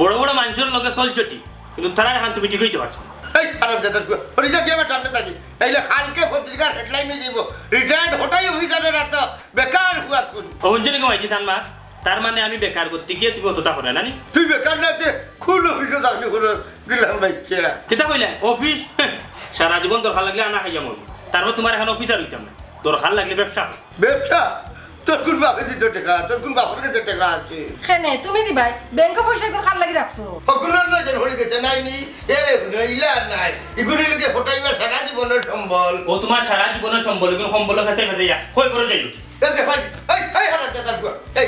S4: বড় বড় মানুষের লগে চলছটি কিন্তু তারা এখন তুমি ঠিক হইতে পারছো না।
S1: এই খারাপ জাতার হরিজা কে সামনে থাকি তাইলে কালকে পত্রিকার হেডলাইনে যাইব রিটায়ার্ড হোটাই অফিসারের এত বেকার হুয়া কোন
S4: অঞ্জলি কমাইছি তার মা তার মানে আমি বেকার করতে গিয়ে তুমি অতটা করে না নি
S1: তুই বেকার না যে খুল অফিসে চাকরি করে গেলাম বাচ্চা
S4: কিতা কইলে অফিস সারা জীবন দরকার লাগলে আনা খাইয়া মরবো তারপর তোমার এখন অফিসার হইতাম না দরকার লাগলে ব্যবসা করো।
S1: ব্যবসা তোর কোন বাপে দিত টাকা তোর কোন বাপের কাছে টাকা আছে
S6: খেনে তুমি দিবাই ব্যাংকে পয়সা করে খাল লাগি রাখছো
S1: সকলের নজর হয়ে গেছে নাই নি এরে ইলা নাই এগুলি লোকে ফটাইবার সারা জীবনের সম্বল
S4: ও তোমার সারা জীবনের সম্বল কিন্তু সম্বল ফেসে ফেসে যা কই করে যাইলো
S1: দেখতে পারি এই হারাম জাতার এই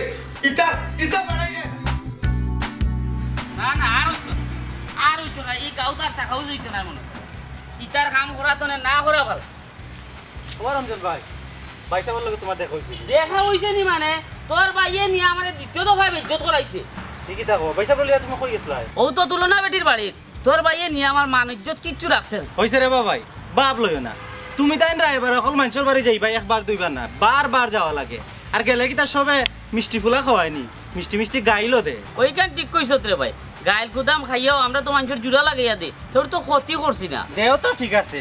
S1: ইটা ইটা বাড়াই রে
S2: না না আর হইতো না এই গাউতার টাকাও দিত না মনে ইতার কাম করা তো না করা ভালো
S5: ও রমজান ভাই বাইসাবার লগে তোমার দেখা হইছে
S2: দেখা হইছে নি মানে তোর ভাইয়ে নিয়ে আমার দ্বিতীয় দফায় বেজ্জত করাইছে
S5: ঠিকই থাকো বাইসাবার লগে তুমি কই গেছলা
S2: ও তো তুলনা বেটির বাড়ির তোর ভাইয়ে নিয়ে আমার মান ইজ্জত কিচ্ছু রাখছে না।
S5: হইছে রে ভাই বাপ লইও না তুমি তাই না এবার অকল মানুষের বাড়ি যাইবা একবার দুইবার না বারবার যাওয়া লাগে আর গেলে কি তার সবে মিষ্টি ফুলা খাওয়ায়নি মিষ্টি মিষ্টি গাইলো দে
S2: ওইখান ঠিক কইছত রে ভাই গাইল খুদাম খাইয়াও আমরা তো মানুষের জুড়া লাগাইয়া দে তোর তো ক্ষতি করছি না
S5: দেও তো ঠিক আছে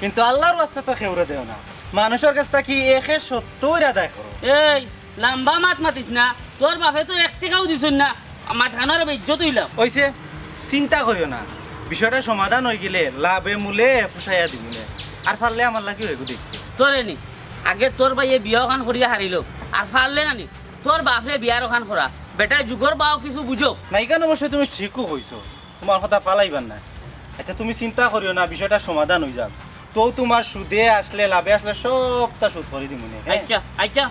S5: কিন্তু আল্লাহর রাস্তা তো খেউরে দেও না মানুষের কাছ থেকে 170 আদায় করো
S2: এই লম্বা মাত মাতিস না তোর বাপে তো 1 টাকাও দিছন না মাথানোর বেজ্জত হইলাম
S5: হইছে চিন্তা করিও না বিষয়টা সমাধান হয়ে গেলে লাভে মূলে ফুসাইয়া দিবলে আর পারলে আমার লাগি হইগো দেখতে
S2: তোরে নি আগে তোর ভাইয়ে বিয়া খান করিয়া হারিল আর পারলে না নি তোর বাপরে বিয়ার খান করা বেটা যুগর বাও কিছু বুঝো
S5: নাই কেন অবশ্যই তুমি ঠিকও কইছো তোমার কথা পালাইবার না আচ্ছা তুমি চিন্তা করিও না বিষয়টা সমাধান হয়ে যাবে তো তোমার সুদে আসলে লাভে আসলে সবটা সুদ করে দিব মনে
S2: আচ্ছা আচ্ছা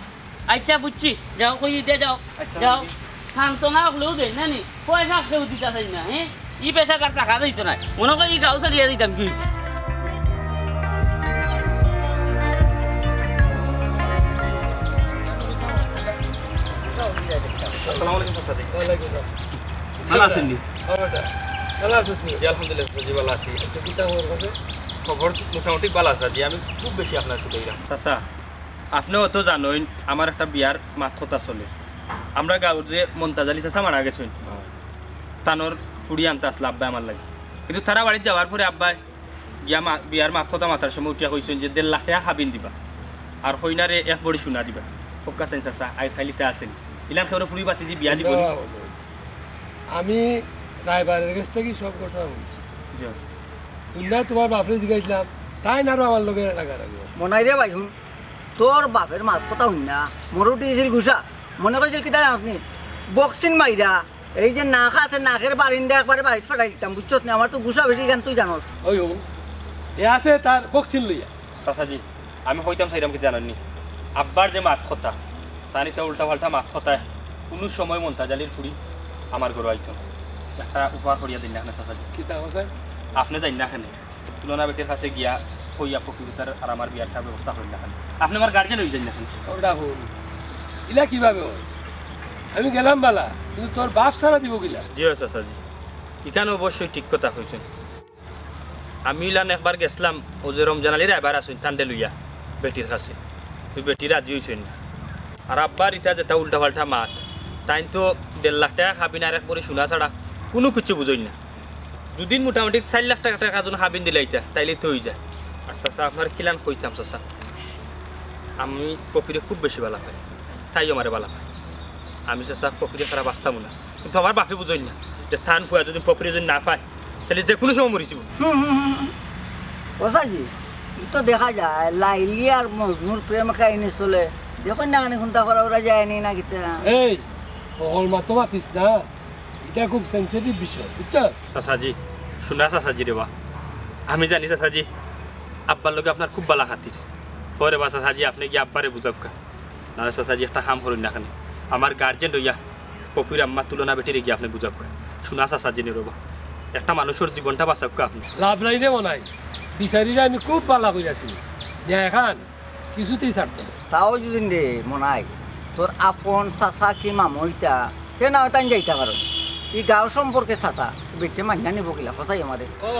S2: আচ্ছা বুঝছি যাও কই দে যাও
S5: আচ্ছা,
S2: যাও
S5: বুঝছি।
S2: সান্তনা হলেও দে না নি পয়সা কেউ দিতে চাই না হ্যাঁ ই পেশা তার টাকা দিত না মনে করি ই গাও চালিয়ে দিতাম কি
S4: আসসালামু আলাইকুম সাদি
S8: ওয়ালাইকুম আসসালাম।
S4: ভালো আছেন নি
S8: খবরটা ভালো আছো তুমি?
S4: জি আলহামদুলিল্লাহ সাদি ভালো আছি
S8: আচ্ছা, কিতা খবর কাছে?
S4: খবর মোটামুটি ভালো আছে জি আমি খুব বেশি আপনার তো কইলাম চাচা আপনিও তো জানেন আমার একটা বিয়ার মাত কথা চলে আমরা গাঁৱৰ যে মন্তাজ আলী চাচা মারা গেছেন তানোর ফুড়ি আনতে আসলে আব্বাই আমার লাগে কিন্তু তারা বাড়িতে যাওয়ার পরে আব্বাই গিয়া বিয়ার মাত কথা মাথার সময় উঠিয়া কইছেন যে 1.5 লাখ টাকা হাবিন দিবা আর হইনারে 1 বড়ি সোনা দিবা পক্কা চাইন চাচা আইস খাইলিতে আছেন ইলান খেয়ে ফুড়ি বাতি যে বিয়া দিব
S8: না, আমি রায়বারের কাছ থেকে সব কথা বলছি শুনলা তোমার বাপরে জিজ্ঞাসলাম তাই না আরো আমার লগে রাগারাগি
S7: মনাই রে ভাই শুন তোর বাপের মাত কথা শুন না মরু দিয়েছিল ঘুষা মনে করছিল কিতা জানি বক্সিং মাইরা এই যে নাক আছে নাকের বারিন্দা একবারে বাড়িতে ফাটাই দিতাম বুঝছত না আমার তো ঘুষা বেশি গান তুই জানোস
S8: ওই ও এ আছে তার বক্সিন লইয়া
S4: চাচাজি আমি হইতাম চাইলাম কি জানেননি আব্বার যে মাত কথা তানি তো উল্টা পাল্টা মাত কথায় কোনো সময় মন্তাজ আলীর ফুড়ি আমার ঘরে আইতো একটা উপহার করিয়া দিন না চাচাজি
S8: কিতা হোসেন
S4: আপনি যাই না খানে তুলনা বেটির কাছে গিয়া কইয়া প্রকৃতার আর আমার বিয়ারটা ব্যবস্থা করি না খানে আপনি আমার গার্জেন হয়ে যাই না খানে
S8: ওটা হল ইলা কিভাবে হয় আমি গেলাম বালা কিন্তু তোর বাপ সারা দিব গিলা
S4: জি হয় চাচাজি এখানে অবশ্যই ঠিক কথা কইছেন আমি ইলান একবার গেছিলাম ও যে রমজান আলীর এবার আসুন ঠান্ডে লইয়া বেটির কাছে তুই বেটি রাজি হয়েছেন না আর আব্বার ইটা যেটা উল্টা পাল্টা মাত তাই তো 1.5 লাখ টাকা খাবি না আর একবারে শোনা ছাড়া কোনো কিছু বুঝই না দুদিন মোটামুটি 4 লাখ টাকা টাকা যখন খাবিন দিলে ইটা তাইলে তো হয়ে যায় আর চাচা আপনার কিলান কইতাম চাচা আমি পকিরে খুব বেশি ভালো পাই তাই আমারে ভালো পাই আমি চাচা পকিরে খারাপ আসতাম না কিন্তু আমার বাপে বুঝই না যে থান ফুয়া যদি পকিরে যদি না পায় তাহলে যে কোনো সময় মরিছি
S7: ওসাজি তো দেখা যায় লাইলি আর মজনুর প্রেম কাহিনী চলে দেখুন না কানে খুন্তা করা ওরা যায়নি না কিতা
S8: এই বগল মাতো মাতিস না এটা খুব সেন্সিটিভ বিষয় বুঝছ
S4: চাচাজি শোনা চাচাজি রে বা আমি জানি চাচাজি আব্বার লগে আপনার খুব ভালো খাতির পরে বা চাচাজি আপনি কি আব্বারে বুঝাক না চাচাজি একটা কাম করুন না খানে আমার গার্জেন রইয়া পপির আম্মা তুলনা বেটিরে গিয়ে আপনি বুঝাক শোনা চাচাজি নে রবা একটা মানুষের জীবনটা বাঁচাক আপনি
S8: লাভ নাই রে মনাই বিচারিরা আমি খুব পালা কইরাছি দেয়া খান কিছুতেই ছাড়তো না।
S7: তাও যদি রে মনাই তোর আপন চাচা কি মামইটা তে না তাই যাইতা পারো এই গাঁও সম্পর্কে চাচা বেটে মান্না নিব কিলা সঁচাই আমাদের
S8: ও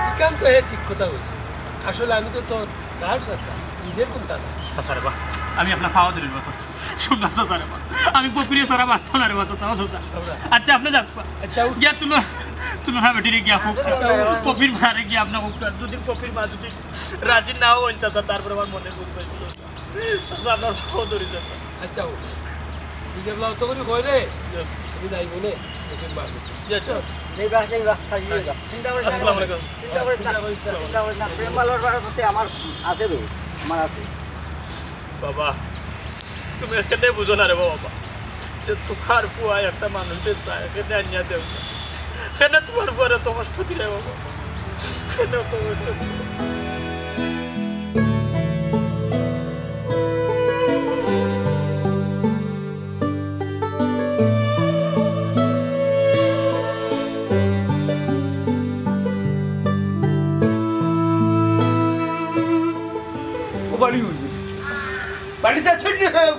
S8: ইকান তো হে ঠিক কথা কইছে। আসলে আমি তো তোর গাঁর চাচা, ঈদের কোনটা না।
S4: চাচা বা আমি আপনার খাওয়া দিলেন বা চাচা শুনলাম চাচা রে বা আমি পপিরে সারা বাঁচতাম না রে বা চাচা চাচা আচ্ছা আপনি যাক
S8: আচ্ছা
S4: গিয়া তুলো না বেটিরে গিয়া হোক পপির মারে গিয়া আপনার হোক যদি পপির মা যদি রাজি নাও হন চাচা তারপরে আমার মনে করবে চাচা আপনার খাওয়া ধরি চাচা
S8: আচ্ছা ও ঈদের লাউ তো করে কই রে তুমি যাইব নে ঈদের মার দিছি।
S7: যাইবা যাইবা যাইবা চিন্তা করে
S4: আসসালামু আলাইকুম।
S7: চিন্তা করে চিন্তা করে না প্রেম ভালোবাসার প্রতি আমার আছে বে আমার আছে
S4: বাবা তুমি এখানে বুঝো না রে বাবা যে তোমার ফুয়ায় একটা মানুষের চায় এখানে আনিয়া দেও এখানে তোমার ফুয়ার এত কষ্ট দিলে বাবা এখানে এত কষ্ট দিলে।
S1: বাড়ি বাড়িতে ছুটি খাও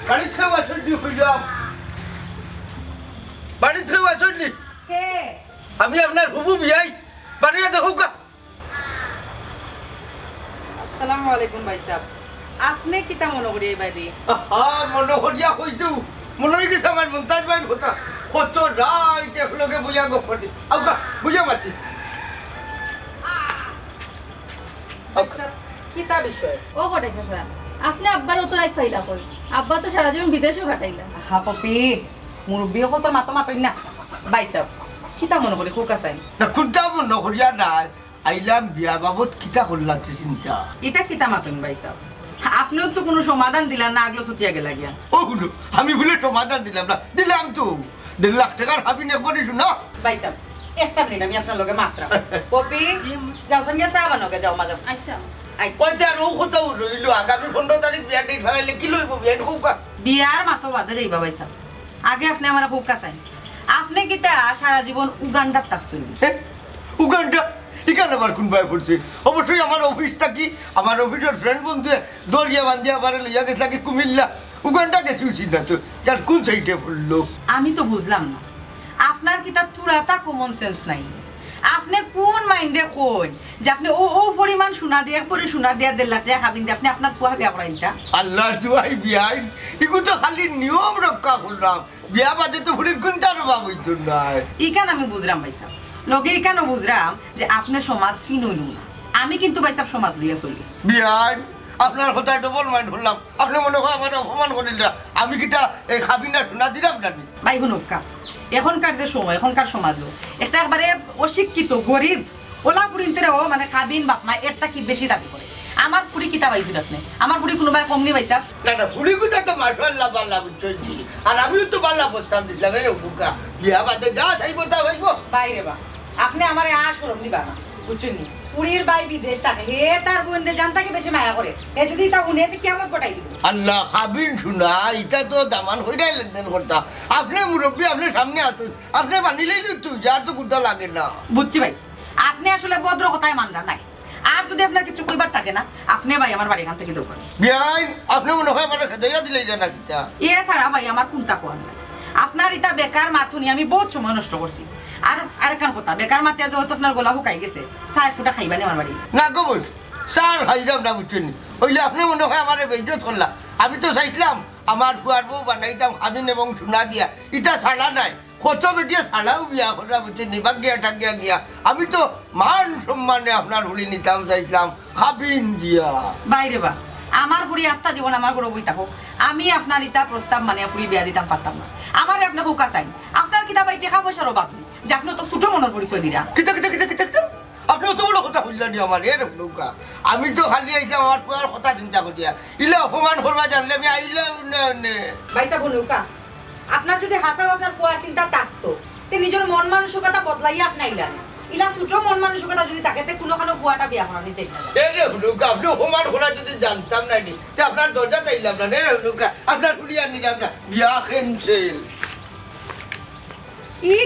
S1: বাড়ি খাওয়া ছুটি হইলাম বাড়ি খাওয়া ছুটি
S3: কে
S1: আমি আপনার হুবু বিয়াই বাড়িতে দেখুক
S3: আসসালামু আলাইকুম ভাই সাহেব আপনি কিতা মনে করি এই বাইদি
S1: মনে করিয়া হইতো মনে হয়ে গেছে আমার মন্তাজ ভাইয়ের কথা কত রাত একলগে বুঝা গো করছি আউকা বুঝা পাচ্ছি
S3: কিতা বিষয়
S6: ও হঠাৎ স্যার আপনি আব্বার অত রাত ফাইলা কই আব্বা তো সারা জীবন বিদেশেও কাটাইলা
S3: হা পপি মুরব্বী কত মাতো মাতই না ভাই সাহেব কিতা মনে করি খুকা চাই
S1: না কোনটা মনে করিয়া নাই আইলাম বিয়া বাবদ কিতা করলাতে চিন্তা
S3: এটা কিতা মাতন ভাই সাহেব আপনিও তো কোনো সমাধান দিলেন না আগলো ছুটিয়া গেলা গিয়া
S1: ও গুলো আমি বলে সমাধান দিলাম না দিলাম তো 1.5 লাখ টাকার হাবি নে করি শুনো
S3: ভাই সাহেব একটা মিনিট আমি আপনার লগে মাত্রা পপি যাও সঙ্গে চা বানোগে যাও মা যাও
S6: আচ্ছা
S1: কইতে আর ও কথা রইলো আগামী 15 তারিখ বিয়া ডেট ফেলাইলে কি লইব বিয়া খুকা
S3: বিয়ার মাতো বাদে যাইবা ভাই সাহেব আগে আপনি আমার খুকা চাই আপনি কিতা সারা জীবন উগান্ডার থাকছেন
S1: উগান্ডা এখানে আবার কোন ভাই পড়ছে অবশ্যই আমার অফিস থাকি আমার অফিসের ফ্রেন্ড বন্ধু দরিয়া বান্ধিয়া আবার লইয়া গেছে নাকি কুমিল্লা উগান্ডা গেছি না তো যার কোন সাইডে পড়লো
S3: আমি তো বুঝলাম না আপনার কিতা তুরাতা কমন সেন্স নাই আপনি কোন মাইন্ডে কই যে আপনি ও পরিমাণ সোনা দিয়ে পরে সোনা দিয়া 1.5 লাখ টাকা খাবিন দিয়ে আপনি আপনার ফুয়া বিয়া করাইতা
S1: আল্লাহ দুয়াই বিয়াই এগু তো খালি নিয়ম রক্ষা করলাম বিয়া বাদে তো ফুড়ির কোনটার অভাব হইতো নাই
S3: ইকান আমি বুঝলাম ভাই সাহেব লগে ইকানও বুঝলাম যে আপনি সমাজ চিনুন না আমি কিন্তু ভাই সাহেব সমাজ লইয়া চলি
S1: বিয়াই আপনার কথা ডবল মাইন্ড করলাম আপনি মনে হয় আমার অপমান করিল আমি কিটা এই খাবি না শোনা দিলাম না
S3: ভাই হুনুকা এখনকার যে সময় এখনকার সমাজও একটা একবারে অশিক্ষিত গরিব ওলা পুরিনতে ও মানে খাবিন বাপ মা একটা কি বেশি দাবি করে আমার পুরি কিতা পাইছিল আপনি আমার পুরি কোনোবাই কম নি পাইছা
S1: না না ফুড়ি কুটা তো মাশাআল্লাহ বাল্লা বুঝছি আর আমিও তো বাল্লা প্রস্তাব দিলাম এর বুকা বিয়া বাদে যা চাইব তা হইব
S3: বাইরে বা আপনি আমারে আশরম দিবা না বুঝছেন নি পুরীর বাই বিদেশ থাকে হে তার বোনরে জানতাকে বেশি মায়া করে এ যদি তা উনি কেমন পটাই দিব
S1: আল্লাহ খাবিন শুনা এটা তো দামান হইরাই লেনদেন করতা আপনি মুরব্বী আপনি সামনে আসুন আপনি বানিলেই তো যার তো কুটা লাগে না
S3: বুঝছি ভাই আপনি আসলে ভদ্র কথাই মানরা নাই আর যদি আপনার কিছু কইবার থাকে না আপনি ভাই আমার বাড়ি এখান থেকে যাও করেন
S1: বিয়াই আপনি মনে হয় আমার খেদাইয়া দিলেই না কিটা
S3: এ ছাড়া ভাই আমার কোনটা কোয়ান নাই আপনার ইটা বেকার মাথুনি আমি বহুত সময় নষ্ট করছি আর আরেকখান কথা বেকার মাতিয়া যেহেতু আপনার গলা শুকাই গেছে চাই ফুটা খাইবানি আমার বাড়ি
S1: না গোবর চার হাইরাম না বুঝছেন হইলে আপনি মনে হয় আমার বেইজত করলা আমি তো চাইছিলাম আমার ফুয়ার বউ বানাইতাম খাবিন এবং সোনা দিয়া ইটা ছাড়া নাই কত বেটিয়া ছাড়াও বিয়া করা বুঝছেন নিবাক গিয়া টাকিয়া গিয়া আমি তো মান সম্মানে আপনার হুলি নিতাম চাইছিলাম খাবিন দিয়া
S3: বাইরে বা আমার ফুড়ি আস্থা জীবন আমার গরো বই থাকুক আমি আপনার ইটা প্রস্তাব মানে ফুড়ি বিয়া দিতাম পারতাম না আমার আপনি হুকা চাই আপনার কিতা ভাই টাকা পয়সার অভাব নেই যে আপনি তো ছোট মনের পরিচয় দিরা
S1: কিতা কিতা কিতা কিতা কিতা আপনি অত বড় কথা বললেন আমার এর নৌকা আমি তো খালি আইছিলাম আমার পুয়ার কথা চিন্তা করিয়া ইলে অপমান করবা জানলে আমি আইলে উন্নয়নে
S3: ভাইসা বনুকা আপনার যদি হাসাও আপনার ফুয়ার চিন্তা থাকতো তে নিজের মন মানসিকতা বদলাইয়া আপনি আইলেন ইলা ছোট মন মানসিকতা যদি থাকে তে কোনোখানো ফুয়াটা বিয়া করা নিতে
S1: এরে নৌকা আপনি অপমান করা যদি জানতাম না নি তে আপনার দরজা তাইলাম না এরে নৌকা আপনার কুলিয়া নিলাম না বিয়া খেনছেন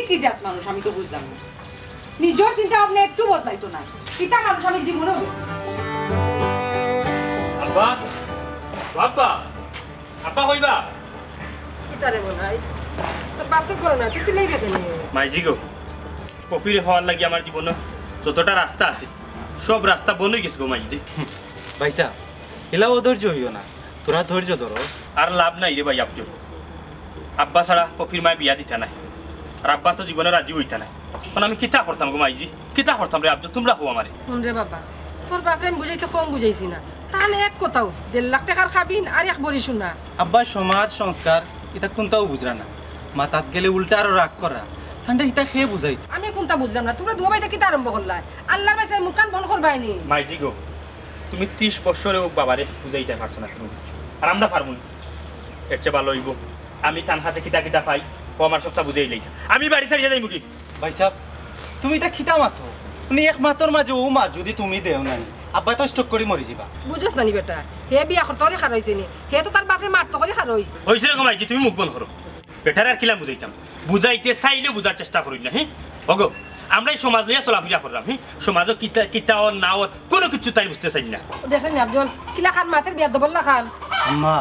S3: কি জাত মানুষ আমি তো বুঝলাম না নিজের চিন্তা আপনি একটু বদলাইতো না পিতা মানুষ আমি জীবনেও
S4: বাবা বাবা আপা কইবা
S6: কিতারে বনাই তোর বাপ তো করো না তুই সিলাই রেখে নে
S4: মাইজি গো কপিরে হওয়ার লাগি আমার জীবনে যতটা রাস্তা আছে সব রাস্তা বন্ধ হয়ে গেছে গো মাইজি
S5: ভাইসা এলা অধৈর্য হইও না, তোরা ধৈর্য ধরো।
S4: আর লাভ নাই রে ভাই আব্জু আব্বা ছাড়া কপির মায় বিয়া দিতে নাই আর আব্বা তো জীবনে রাজি হইতে নাই মানে আমি কিতা করতাম গো মাইজি কিতা করতাম রে আব্জু তোমরা হো আমারে
S6: শুন রে বাবা তোর বাপরে আমি বুঝাইতে কম বুঝাইছি না তাহলে এক কথাও 1.5 লাখ টাকার খাবিন আর এক বড়ি শোনা
S5: আব্বা সমাজ সংস্কার এটা কোনটাও বুঝরা না, মাথাত গেলে উল্টা আরো রাগ করা, ঠান্ডা ইটা খেয়ে বুঝাই।
S6: আমি কোনটা বুঝলাম না তোমরা দুবাই থেকে আরম্ভ করলা আল্লাহর বাইসে মুকান বন্ধ করবাইনি
S4: মাইজি গো তুমি 30 বছরে ও বাবারে বুঝাইতে পারছো না তুমি আর আমরা পারবো না এর চেয়ে ভালো হইব আমি তান হাতে কিতা কিতা পাই ও আমার সবটা বুঝাই লইতা আমি বাড়ি ছাড়িয়ে যাই মুখি
S5: ভাইসাব তুমি এটা খিতা মাতো উনি এক মাতর মাঝে ও মা যদি তুমি দেও নাই আব্বা তো স্টক করে মরি যাবা।
S6: বুঝছ না নি বেটা হে বিয়া করতে হলে খার হইছে নি হে তো তার বাপরে মারতে হলে খার হইছে
S4: হয়েছে রে মাইজি তুমি মুখ বন্ধ করো বেটার আর কিলাম বুঝাইতাম বুঝাইতে চাইলেও বুঝার চেষ্টা করি না হ্যাঁ ওগো আমরা এই সমাজ লইয়া চলাফেরা করলাম হ্যাঁ সমাজও কিতা কিতা ও না ও কোনো কিছু তাই বুঝতে চাই না
S6: দেখেন নি আফজল কিলা খান মাতের বিয়া দবল্লা খান
S5: আম্মা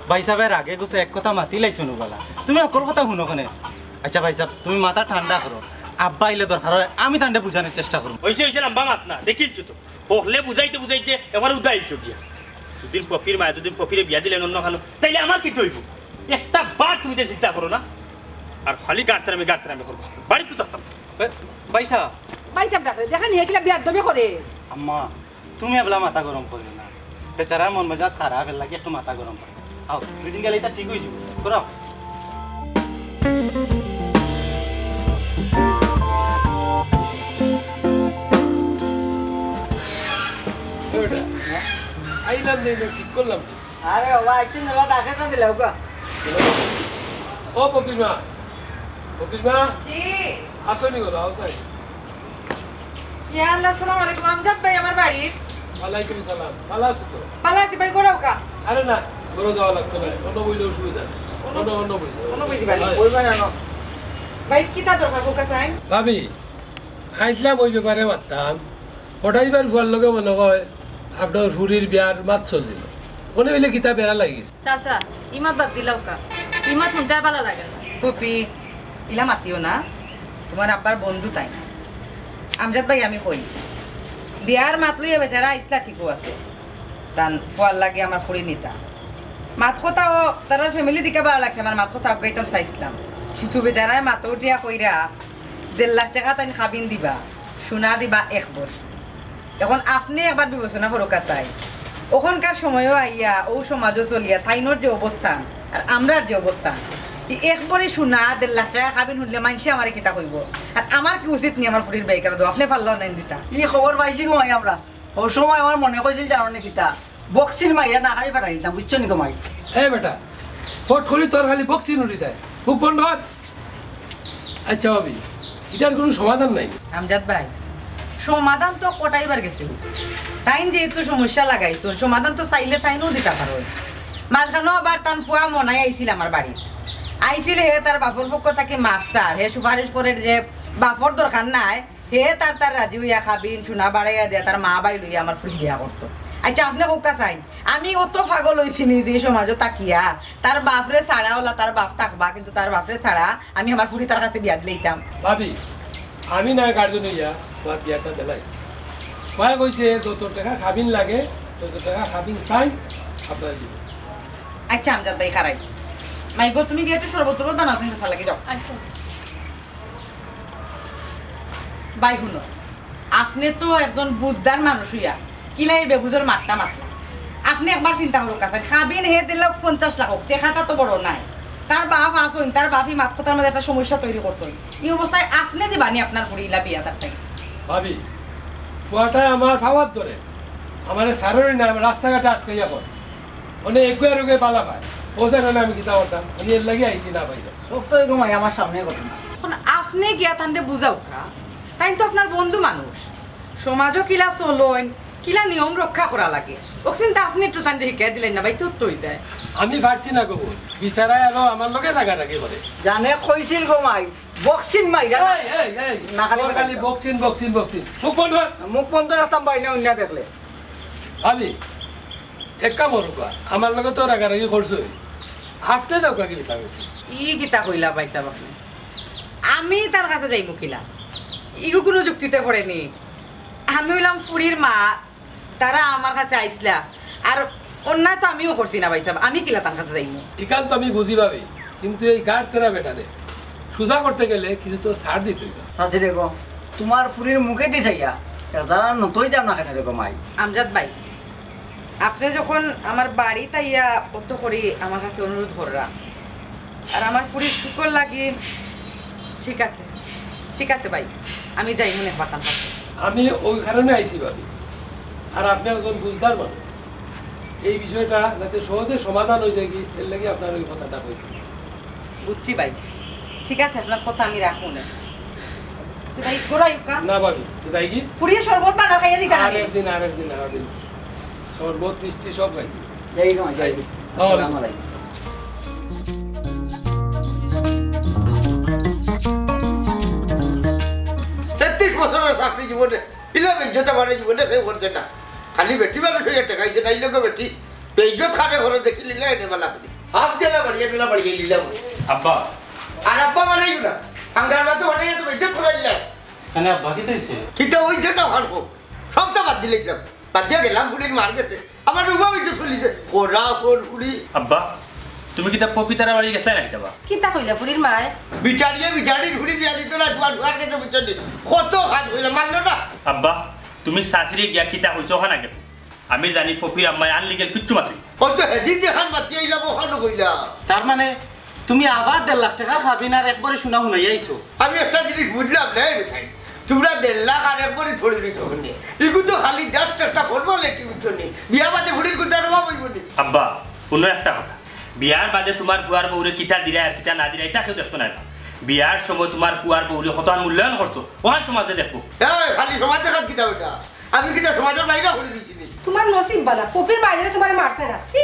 S5: ভাইসাবের আগে গুছে এক কথা মাতি লাইছো নুবালা তুমি অকল কথা শুনো কেনে। আচ্ছা ভাইসাব তুমি মাথা ঠান্ডা করো, আব্বা আইলে দরকার হয় আমি ঠান্ডা বুঝানোর চেষ্টা করবো।
S4: হয়েছে হয়েছে লম্বা মাত না দেখিলছো তো পড়লে বুঝাইতে বুঝাইতে এবার উদাইছো গিয়া দুদিন পপির মায় দুদিন পপিরে বিয়া দিলেন অন্য খানো তাইলে আমার কি হইব একটা বার তুমি তো চিন্তা করো না আর খালি গাড়তে আমি করবো বাড়িতে থাকতাম
S5: ভাইসা
S6: বাইসাব ডাকরে দেখেন হে কিলা বিয়া দবে করে
S5: আম্মা তুমি এবলা মাথা গরম করো না, বেচারার মন মেজাজ খারাপ এর লাগে একটু মাথা গরম করো। আও দুদিন গেলে এটা ঠিক হয়ে যাবে করো।
S8: আইলাম নেই ঠিক করলাম
S7: আরে বাবা আইছি না ডাকে না দিলাও কা
S8: ও পপির মা
S3: জি
S8: আসনি গো আউসাই
S3: ইয়া আল্লাহ আসসালামু আলাইকুম আমজাদ ভাই আমার বাড়ি
S8: ওয়ালাইকুম সালাম ভালো আছো তো
S3: পালাতি ভাই কোড়াও কা
S8: আরে না বড় দেওয়া লাগতো না অন্য বইলে অসুবিধা নেই অন্য বইলে
S3: কোনো বুঝি ভাই
S7: কইবা না না
S3: ভাই কিটা দরকার কোকা চাই
S8: ভাবি আইসলাম ওই ব্যাপারে মারতাম ফটাইবার ফুয়ার লগে মনে হয় আপনার ফুরির বিয়ার মাত চলছিল মনে হইলে কিতা বেড়া লাগিস
S6: চাচা ইমাত বাদ দিলাও কা ইমাত শুনতে ভালো লাগে না
S3: কপি ইলা মাতিও না তোমার আব্বার বন্ধু তাই আমজাদ ভাই আমি কই বিয়ার মাত লইয়া বেচারা ইসলা ঠিকও আছে তান ফোয়ার লাগে আমার ফুড়ি নিতা মাত কথাও তার ফ্যামিলি দিকে ভালো লাগছে আমার মাত কথা আগাইতাম চাইছিলাম কিন্তু বেচারায় মাত উঠিয়া কইরা 1.5 লাখ টাকা তাই খাবিন দিবা সোনা দিবা 1 বছর এখন আপনি একবার বিবেচনা করো কাতাই ওখানকার সময়ও আইয়া ও সমাজও চলিয়া তাইনোর যে অবস্থান আর আমরার যে অবস্থান একবারে সোনা 1.5 লাখ টাকা খাবিন শুনলে মানুষে আমার কিতা কইব আর আমার কি উচিত নি আমার ফুরির বাইক আর আপনি পারলাও নাই দিতা
S7: ই খবর পাইছি ঘুমাই আমরা ও সময় আমার মনে কইছিল জানো না কিতা বক্সিন মাইরা না খালি ফাটাই দিতাম বুঝছো নি ঘুমাই
S8: হ্যাঁ বেটা ফট করি তোর খালি বক্সি নুড়ি দেয় খুব বন্ধ হয়। আচ্ছা ভাবি এটার কোনো সমাধান নাই
S3: আমজাদ ভাই সমাধান তো কটাইবার গেছে টাইম যেহেতু সমস্যা লাগাইছো সমাধান তো চাইলে তাইনও দিতে পারো মাঝখানেও আবার তান ফুয়া মনাই আইছিল আমার বাড়ি আইছিল হে তার বাপর পক্ষ থেকে মাফসার হে সুপারিশ করে যে বাপর দরকার নাই হে তার রাজি হইয়া খাবিন সোনা বাড়াইয়া দেয়া তার মা বাই লইয়া আমার ফুল বিয়া করতো। আচ্ছা আপনি হোকা চাই আমি অত পাগল হইছি নিজে সমাজও তাকিয়া তার বাপরে ছাড়া ওলা তার বাপ থাকবা কিন্তু তার বাপরে ছাড়া আমি আমার ফুরি তার কাছে বিয়া দিলেইতাম
S8: ভাবি আমি না গার্জেন হইয়া তোমার বিয়াটা দিলাই কয়া কইছে যত টাকা খাবিন লাগে তত টাকা খাবিন চাই আপনারা দিবেন।
S3: আচ্ছা আমজাদ ভাই খারাই মাইগো তুমি গিয়ে একটু শরবত টরবত বানাও কিন্তু ভালো লাগে যাও
S6: আচ্ছা
S3: বাই শুনো আপনি তো একজন বুঝদার মানুষ হইয়া কিলাই বেবুজোর মারটা মারলা আপনি একবার চিন্তা করো কাছে খাবিন হে দিলে 50 লাখ টেকাটা তো বড় নাই তার বাপ আসইন তার বাপই মাত কথার মধ্যে একটা সমস্যা তৈরি করতোই এই অবস্থায় আপনি দিবানি আপনার পড়িলা বিয়া তার টাইম
S8: ভাবি কুয়াটা আমার ফাওয়ার ধরে আমার সারই না রাস্তাঘাটে আটকাইয়া পড়ে মানে একুয়া রোগে পালা পায় ওসে না আমি কিতা করতাম আমি এর লাগে আইছি না ভাই
S7: সব তো ঘুমাই আমার সামনে ঘটনা
S3: এখন আপনি গিয়া তান্ডে বুঝাও কা তাই তো আপনার বন্ধু মানুষ সমাজও কিলা চলইন কিলা নিয়ম রক্ষা করা লাগে ও চিন্তা আপনি একটু তান্ডে শিখাই দিলেন না ভাই তো হয়ে যায়
S8: আমি পারছি না কব বিচারাই আরো আমার লগে রাগারাগি করে
S7: জানে কইছিল ঘুমাই বক্সিন মাইরা না
S8: খালি বক্সিন মুখ বন্ধ কর।
S7: মুখ বন্ধ রাখতাম বাইনা অন্য দেখলে
S8: ভাবি এক কাম করবা আমার লগে তো রাগারাগি করছো হাফতে দাও কাকি লিখা গেছে
S3: ই কিতা কইলা পাইছা আপনি আমি তার কাছে যাই মুখিলা ইগো কোনো যুক্তিতে পড়েনি আমি হইলাম ফুরির মা তারা আমার কাছে আইসলা আর অন্যায় তো আমিও করছি না পাইছা আমি কিলা তার কাছে যাইমু
S8: এখান তো আমি বুঝি পাবি কিন্তু এই গাড় তেরা বেটা দে সুধা করতে গেলে কিছু তো ছাড় দিতে হইবা
S7: চাচি দেখো তোমার ফুরির মুখে দি চাইয়া এটা নতই যাম না কেন দেখো মাই
S3: আমজাদ ভাই আপনি যখন আমার বাড়ি তাইয়া অত করি আমার কাছে অনুরোধ কররা আর আমার ফুরির শুকর লাগি ঠিক আছে ভাই আমি যাই মনে পাতাম
S8: আমি ওই কারণে আইছি ভাবি আর আপনি একজন বুঝদার মানুষ এই বিষয়টা যাতে সহজে সমাধান হয়ে যায় এর লাগে আপনার ওই কথাটা হয়েছে
S3: বুঝছি ভাই ঠিক আছে আপনার কথা আমি রাখুন ভাই গোড়াইকা
S8: না ভাবি তাই কি
S3: ফুরিয়ে শরবত বানা খাইয়া দিতে
S8: আরেকদিন শরবত মিষ্টি সব খাই
S7: যাই গো যাই আসসালামু আলাইকুম
S1: 33 বছরের চাকরি জীবনে ইলাম ইজ্জত আমার জীবনে কেউ করছে না খালি বেটি মানুষ হয়ে টেকাইছে না ইলোকে বেটি বেইজ্জত খানে ঘরে দেখি লিলা এনে বেলা করি হাফ জেলা বাড়িয়ে লিলাম
S4: আব্বা
S1: আর আব্বা মানে না আঙ্গার মতো বাড়িয়ে তো ইজ্জত করে লিলা
S4: কেন আব্বা কি হইছে
S1: কিন্তু ওই জন্য ভালো সবটা বাদ দিলে বাদ দিয়ে গেলাম ফুড়ির মার গেছে আমার রুবা ইজ্জত খুলিছে ওরা ওর ফুড়ি
S4: আব্বা তুমি কি তা পপিতারা বাড়ি গেছলা নাকি যাবা
S6: কিতা কইলা বুড়ির মায়
S1: বিচারিয়ে ফুড়ি বিয়া দিত না তোমার ঘর গেছে বুঝছি কত হাত হইলে মানলো না
S4: আব্বা তুমি শাশুড়ি গিয়া কিতা হইছো ওখানে গেল আমি জানি পপির আম্মায় আনলিগেল কিচ্ছু মাতুই
S1: ও তো হেদিন দেখান বাতি আইলাম ওখানে কইলা
S9: তার মানে তুমি আবার 1.5 লাখ টাকা খাবি না আর একবারে শোনা শুনাই আইছো
S1: আমি একটা জিনিস বুঝলাম না বেটাই তোমরা 1.5 লাখ আর একবারই ধরে নিত ওখানে এগুলো তো খালি জাস্ট একটা ফর্মালিটি বুঝছি বিয়া বাদে ফুড়ির কোথাও রবা বইবনি
S4: আব্বা কোনো একটা কথা বিয়ার বাদে তোমার ফুয়ার বউরে কিতা দিরা আর কিতা না দিরা এটা কেউ দেখতো না বিয়ার সময় তোমার ফুয়ার বউরে কত মূল্যায়ন করছো ওখান সমাজে দেখবো
S1: খালি সমাজ দেখাত কিতা ওটা আমি কিতা সমাজের বাইরে করে দিচ্ছি
S6: তোমার নসিব বালা পপির মায়ের তোমার মারছে না সি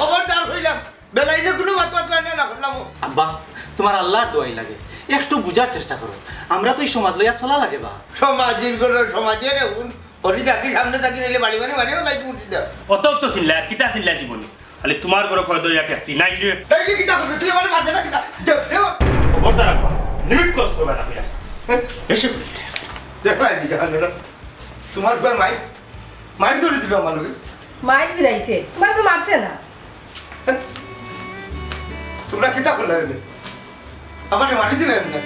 S1: খবরদার হইলাম বেলাইনে কোনো বাত না করলাম
S9: আব্বা তোমার আল্লাহর দোয়াই লাগে একটু বুঝার চেষ্টা করো আমরা তো এই সমাজ লইয়া চলা লাগে বা
S1: সমাজের কোনো সমাজের হরি চাকরি সামনে থাকি নিলে বাড়ি লাইট উঠি দাও
S4: অত তো চিল্লা আর কিতা চিল্লা জীবনে খালি তোমার ঘরে ফয়দা ইয়া ট্যাক্সি নাই রে
S1: এই কিতা করছিস তুই আমার মারবে না কিতা
S4: খবরদার আব্বা লিমিট করছো বেটা ফিরা
S1: এসে দেখলাই নি জাহান্নারা তোমার পর মাইক ধরে দিল আমার লোকে
S6: মাইক দিলাইছে তোমার তো মারছে না
S1: তোমরা কিতা করলে আমার মারি দিলে না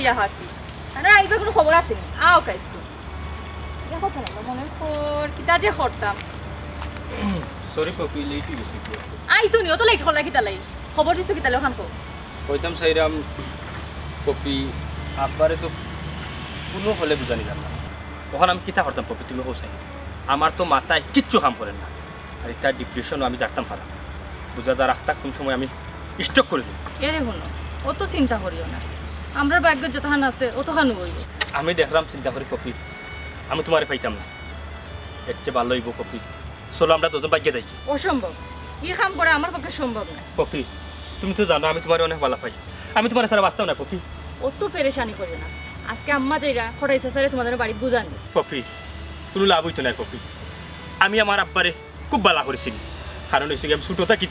S6: ইয়া হাসি আর আইবা কোনো খবর আছে নি আও কাইস্কো ইয়া কথা না মনে কর কিতা যে হরতাম
S4: সরি পপি লেট হই গেছে
S6: আইছো নি অত লেট হলা কিতা লাই খবর দিছো কিতা লখান কো
S4: কইতাম সাইরাম পপি আব্বারে তো কোনো হলে বুঝানি না ওখানে আমি কিতা করতাম পপি তুমি হোসেন আমার তো মাথায় কিচ্ছু কাম করেন না আর এটা ডিপ্রেশনও আমি জানতাম পারা বুঝা যা রাখতা কোন সময় আমি স্টক করে দিই
S6: এরে হনো অত চিন্তা করিও না আমরার ভাগ্য যতখান আছে অতখান হইব
S4: আমি দেখলাম চিন্তা করি পপি আমি তোমারে পাইতাম না এর চেয়ে ভালো হইব পপি চলো আমরা দুজন ভাগ্যে যাই
S6: অসম্ভব ই কাম করা আমার পক্ষে সম্ভব না
S4: পপি তুমি তো জানো আমি তোমার অনেক ভালো পাই আমি তোমার সারা বাঁচতাম না পপি
S6: অত পেরেশানি করিও না আজকে আম্মা যাইরা খড়াইছে স্যারে তোমাদের বাড়ি বুঝানি
S4: পপি কোনো লাভ হইতো না পপি আমি আমার আব্বারে খুব ভালো করেছিলি কারণ হয়েছে আমি ছোটো থাকি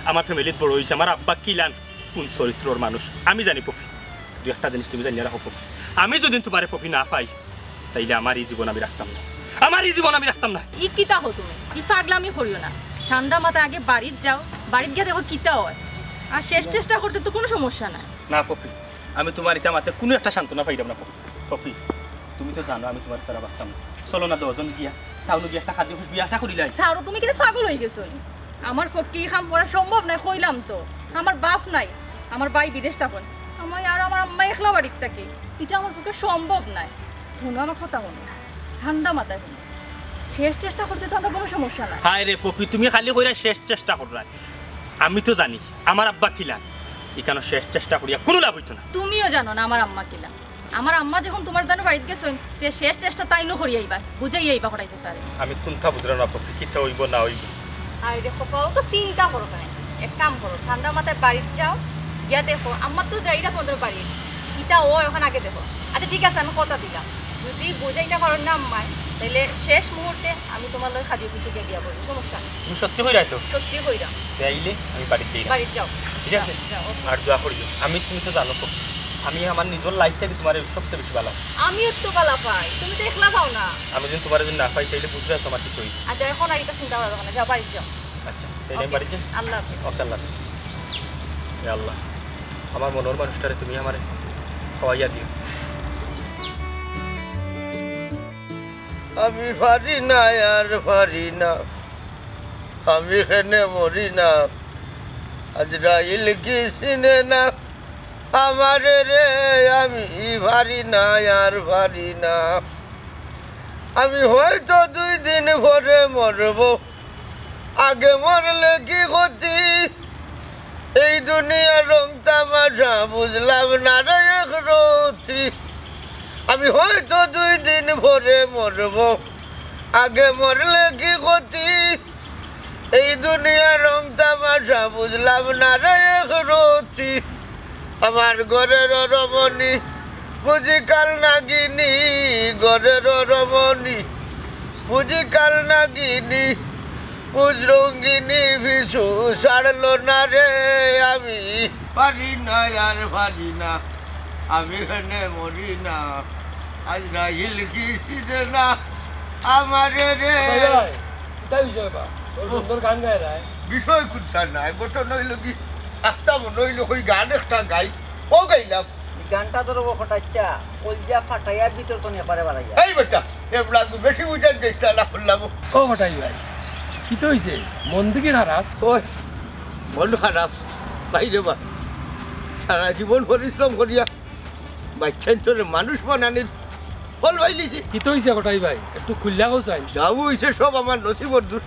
S4: আমার ফ্যামিলিত বড় হয়েছে আমার আব্বা কিলান কোন চরিত্রর মানুষ আমি জানি পপি দু একটা জিনিস তুমি জানিয়ে রাখো পপি আমি যদি তোমারে পপি না পাই তাইলে আমার এই জীবন আমি রাখতাম না আমার এই জীবন আমি রাখতাম না
S6: ই কিতা হো তুমি ই পাগলামি করিও না ঠান্ডা মাথা আগে বাড়িতে যাও বাড়িতে গিয়ে দেখো কিতা হয় আর শেষ চেষ্টা করতে তো কোনো সমস্যা নাই
S4: না পপি আমি তোমার ইটা মাতে কোনো একটা সান্ত্বনা পাইলাম না পপি তুমি তো জানো আমি তোমার সারা বাঁচতাম না চলো না দুজন গিয়া তাহলে গিয়ে একটা খাদ্য খুশ বিয়াটা করিলাই
S6: সারো তুমি কিন্তু পাগল হয়ে গেছো আমার পক্ষে এই কাম করা সম্ভব নাই কইলাম তো আমার বাপ নাই আমার ভাই বিদেশ থাকুন আমার আর আমার আম্মা একলা বাড়িতে থাকে এটা আমার পক্ষে সম্ভব নাই শোনো আমার কথা শোনো ঠান্ডা মাথায় শোনো শেষ চেষ্টা করতে তো আমরা কোনো সমস্যা নাই
S4: হায় রে পপি তুমি খালি কইরা শেষ চেষ্টা করলাই আমি তো জানি আমার আব্বা কিলান এখানে শেষ চেষ্টা করিয়া কোনো লাভ হইতো না
S6: তুমিও জানো না আমার আম্মা কিলা আমার আম্মা যখন তোমার দানো বাড়িতে গেছেন তে শেষ চেষ্টা তাইনো করি আইবা বুঝাই আইবা করাইছে স্যার
S4: আমি কোনটা বুঝলাম না পক্ষে কিটা হইব না হইব
S6: আই দেখো পাও তো চিন্তা করো কেন এক কাম করো ঠান্ডা মাথায় বাড়িতে যাও গিয়া দেখো আমার তো যাইরা তোমাদের বাড়ি ইটা ও এখন আগে দেখো আচ্ছা ঠিক আছে আমি কথা দিলাম যদি বুঝাইতে পারো না আম্মায় তাহলে শেষ মুহূর্তে আমি তোমার লগে খাদি খুশিকে দিয়া বলি সমস্যা নেই
S4: তুমি সত্যি হই রাইতো
S6: সত্যি কইরা
S4: তাইলে আমি বাড়িতে যাই
S6: বাড়িতে যাও
S4: ঠিক আছে আর দোয়া করিও আমি তুমি তো জানো তো আমি আমার নিজের লাইফ থেকে তোমার সবচেয়ে বেশি ভালো
S6: আমিও তো বালা পাই তুমি তো একলা পাও না
S4: আমি যদি তোমার যদি না পাই তাইলে বুঝলে তোমার কি করি
S6: আচ্ছা এখন আর এটা চিন্তা করো না যাও বাড়িতে যাও
S4: আচ্ছা তাইলে বাড়িতে
S6: আল্লাহ হাফেজ
S4: ওকে আল্লাহ হাফেজ হে আল্লাহ আমার মনের মানুষটারে তুমি আমারে খাওয়াইয়া দিও
S1: আমি পারি না আর পারি না আমি এখানে মরি না আজরাইল কি চিনে না আমারে রে আমি পারি না আর পারি না আমি হয়তো 2 দিন পরে মরব আগে মরলে কি ক্ষতি এই দুনিয়ার রং তামাশা বুঝলাম না রে এক রতি আমি হয়তো 2 দিন পরে মরব আগে মরলে কি ক্ষতি এই দুনিয়ার রং তামাশা বুঝলাম না রে এক রতি আমার ঘরের রমণী বুঝি কাল নাগিনী ঘরের রমণী বুঝি কাল নাগিনী বুঝ রঙ্গিনী ভিসু ছাড়লো না রে আমি পারি না আর পারি না আমি এখানে মরি না আজরাইল কি চিনে না আমারে রে
S8: কিতা বিষয় বা তোর সুন্দর গান গায় রায়
S1: বিষয় কোনটা নাই ঘটনা হইল কি আস্তা মনে হইল ওই গান একটা গাই ও গাইলাম
S7: গানটা তোর ফটাচ্ছা কলজা ফাটাইয়া ভিতর তো নেপারে বাড়াইয়া
S1: এই বেটা এবলা বেশি বুঝার চেষ্টা না করলাম
S8: ও হঠাই ভাই কি তো হয়েছে মন দিকে খারাপ
S1: ওই মন খারাপ বাইরে বা সারা জীবন পরিশ্রম করিয়া বাচ্চান তোর মানুষ বানানির ফল পাইলিছি
S8: কি তো হয়েছে হঠাই ভাই একটু খুললা গো চাই
S1: যাবো হয়েছে সব আমার নসিবর দূর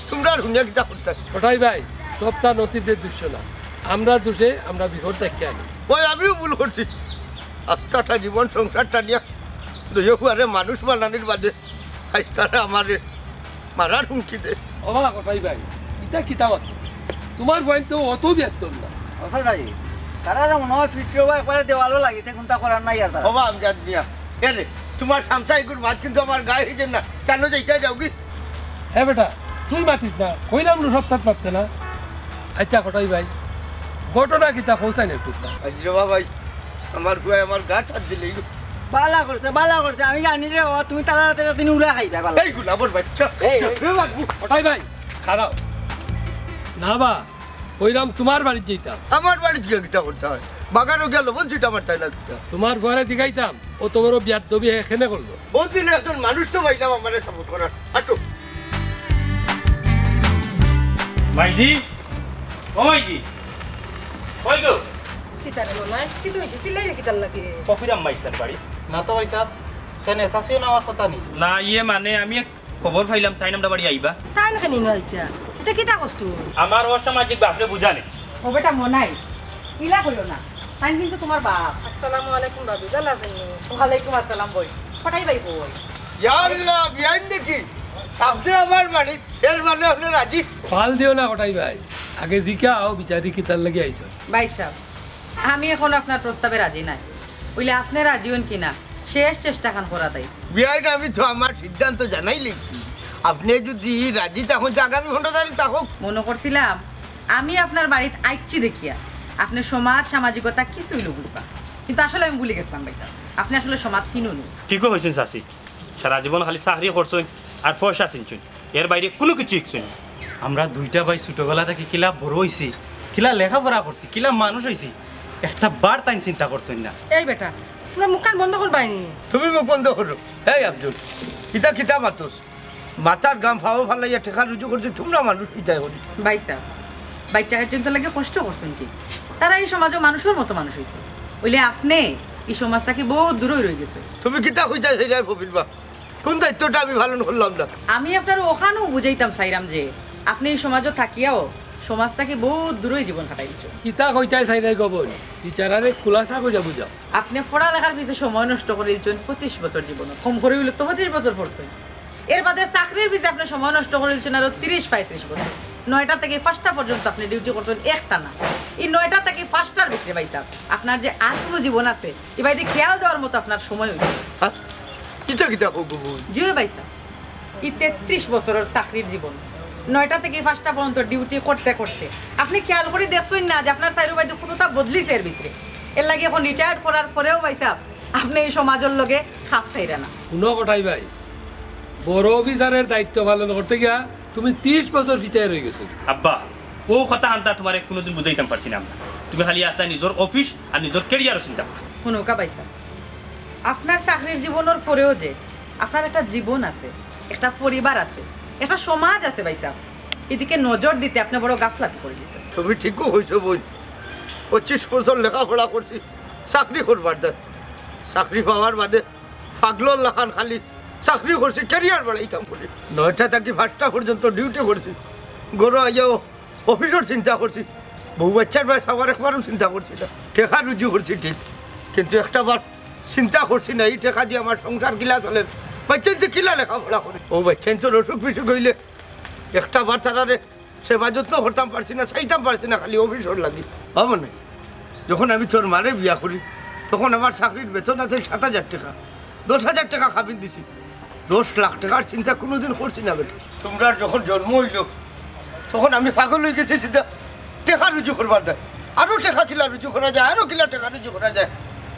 S1: তোমরা শুনিয়া কিতা করতে
S8: হঠাই ভাই সবটা নসিবদের দৃশ্য না আমরা দোষে আমরা বিপদ দেখতে আনি
S1: ওই আমিও ভুল করছি আস্তাটা জীবন সংসারটা নিয়ে দুজকুয়ারে মানুষ বানানির বাদে আস্তাটা আমারে মারার হুমকি দে
S8: অবাক হঠাই ভাই ইটা কিতা মাত্র তোমার পয়েন্ট তো অত ব্যর্থ না
S7: আচ্ছা যাই তারা মনে হয় ফিট্র বা একবারে দেওয়ালও লাগিছে কোনটা করার নাই আর তারা
S1: বাবা আমি জানি দিয়া এরে তোমার সামসাইগুর মাছ কিন্তু আমার গায়ে হয়েছে না কেন যাইতে যাও কি
S8: হ্যাঁ বেটা তুই মাতিস না কইলাম না সপ্তাহ পারতে না আচ্ছা হঠাই ভাই ঘটনা কিতা খোঁচাই না একটু
S1: আজরে ভাই আমার গুয়ায় আমার গা ছাড় দিলে
S7: বালা করছে আমি জানি রে ও তুমি তারা দিন উড়া খাইবা বালা
S1: এই গুলাবর বাচ্চা
S8: হঠাই ভাই খারাপ না বা কইলাম তোমার বাড়িতে যেতাম
S1: আমার বাড়িতে গিয়ে গীতা করতে হয় বাগানও গেল বলছিটা আমার তাই না গীতা
S8: তোমার ঘরে দিঘাইতাম ও তোমারও বিয়ার দবি এখানে করলো
S1: বহুদিন একজন মানুষ তো পাইলাম আমার সাপোর্ট করার আটো
S4: মাইজি ও মাইজি কই গো
S6: কিতারে নয় কি তো হইছে চিল্লাই রে কিতার লাগি
S4: কফিরাম মাইস্তান বাড়ি
S5: না তো ভাই সাহেব কেন এসাসিও না আমার কথা নেই
S4: না ইয়ে মানে আমি এক খবর পাইলাম তাই নামটা বাড়ি আইবা
S3: তাই না কেন এটা এটা কিতা কষ্ট
S4: আমার অসামাজিক বাপরে বুঝানে
S3: ও বেটা মনাই ইলা কইও না তাই কিন্তু তোমার বাপ
S6: আসসালামু আলাইকুম বাবু ভালো আছেন
S3: ওয়ালাইকুম আসসালাম বই ফটাই ভাই বই
S1: আল্লাহ বিয়ান দেখি আপনি আমার বাড়ি এর মানে আপনি রাজি
S8: ফাল দিও না হঠাই ভাই আগে জিকাও বিচারি কিতার লাগি আইছো
S3: ভাই সাহেব আমি এখন আপনার প্রস্তাবে রাজি নাই বলে আপনি রাজি হন কিনা শেষ চেষ্টা খান করা তাই
S1: বিয়ান আমি তো আমার সিদ্ধান্ত জানাই লিখি আপনি যদি রাজি তখন আগামী ঘন্টা তারিখ থাকুক
S3: মনে করছিলাম আমি আপনার বাড়িতে আইছি দেখিয়া আপনি সমাজ সামাজিকতা কিছুই বুঝবা কিন্তু আসলে আমি ভুলে গেছিলাম ভাই সাহেব আপনি আসলে সমাজ চিনুনি
S4: ঠিকও হয়েছেন চাষি সারা জীবন খালি চাকরি করছেন আর পয়সা চিনছেন এর বাইরে কোনো কিছু শিখছেন
S5: আমরা দুইটা ভাই ছোটবেলা থেকে কিলা বড় হইছি কিলা লেখাপড়া করছি কিলা মানুষ হইছি একটা বার তাই চিন্তা করছেন না
S6: এই বেটা তোমরা মুখ কান বন্ধ করবাইনি
S1: তুমি মুখ বন্ধ করো এই আব্দুল কিতা কিতা মাতোস মাথার গাম ফাও ফালাইয়া ঠেকা রুজু করছে তোমরা মানুষ কিতাই করি
S3: ভাই সাহেব বাচ্চাদের জন্য লাগে কষ্ট করছেন ঠিক তারা এই সমাজও মানুষের মতো মানুষ হয়েছে বলে আপনি এই সমাজটাকে বহুত দূরে রয়ে গেছে
S1: তুমি কিতা কইতা সেইটাই ভাবিলবা কোন দায়িত্বটা আমি পালন করলাম না
S3: আমি আপনার ওখানেও বুঝাইতাম চাইরাম যে আপনি এই সমাজও থাকিয়াও সমাজ থেকে বহুত দূরে জীবন কাটাইছো।
S8: কিতা কইতাই চাই নাই গবন টিচারারে খুলাসা কইরা বুঝাও।
S3: আপনি পড়ালেখার পিছিয়ে সময় নষ্ট করেছেন 25 বছর জীবন, কম করে হইলে তো 25 বছর পড়ছেন। এর বাদে চাকরির পিছিয়ে আপনি সময় নষ্ট করেছেন আরো 30-35 বছর। 9টা থেকে 5টা পর্যন্ত আপনি ডিউটি করতেন একটা না। এই 9টা থেকে 5টার ভিতরে ভাই সাহেব আপনার যে আর কোনো জীবন আছে এই বাইরে খেয়াল দেওয়ার মতো আপনার সময় হয়েছে।
S1: কিতা কিতা কব
S3: জি ভাই সাহেব, এই 33 বছরের চাকরির জীবন 9টা থেকে 5টা পর্যন্ত ডিউটি করতে করতে আপনি খেয়াল করে দেখছেন না যে আপনার চাইরো বাইরে কতটা বদলিছে এর ভিতরে। এর লাগে এখন রিটায়ার্ড করার পরেও ভাই সাহেব আপনি এই সমাজের লগে খাপ খাইরা না।
S8: কোনো কথাই ভাই, বড় অফিসারের দায়িত্ব পালন করতে গিয়া তুমি 30 বছর পিছিয়ে রয়ে গেছো।
S4: আব্বা ও কথা আনতা তোমার কোনোদিন বুঝাইতাম পারছি না আমরা। তুমি খালি আসতা নিজের অফিস আর নিজের ক্যারিয়ারও চিন্তা করছো।
S3: শুনুকা ভাই সাহেব, আপনার চাকরির জীবনের পরেও যে আপনার একটা জীবন আছে, একটা পরিবার আছে, একটা সমাজ আছে ভাই সাহেব, এদিকে নজর দিতে আপনি বড় গাফলাতি করে দিয়েছেন।
S1: তুমি ঠিকও হয়েছো বোন। 25 বছর লেখাপড়া করছি, চাকরি করবার দেয়। চাকরি পাওয়ার বাদে পাগলর লাখান খালি চাকরি করছি, ক্যারিয়ার বাড়াইতাম বলে 9টা থেকে 5টা পর্যন্ত ডিউটি করছি। গরু আইয়াও অফিসের চিন্তা করছি, বউ বাচ্চার বয়স আমার একবারও চিন্তা করছি না। টেকা রুজু করছি ঠিক, কিন্তু একটা বার চিন্তা করছি না এই টেকা দিয়ে আমার সংসার কিলা চলে, বাচ্চাই তো কিলা লেখাপড়া করে। ও বাচ্চাই তো অসুখ বিসুখ হইলে একটা বার তারারে সেবা যত্ন করতাম পারছি না, চাইতাম পারছি না, খালি অফিসর লাগি। হবে না, যখন আমি তোর মারে বিয়া করি তখন আমার চাকরির বেতন আছে 7,000 টাকা। 10,000 টাকা খাবিন দিছি, 10 লাখ টাকার চিন্তা কোনোদিন করছি না বেটা। তোমরা যখন জন্ম হইল তখন আমি পাগল হয়ে গেছি, সিধা টেকা রুজু করবার দেয়। আরও টেকা কিলা রুজু করা যায়, আরও কিলা টেকা রুজু করা যায়।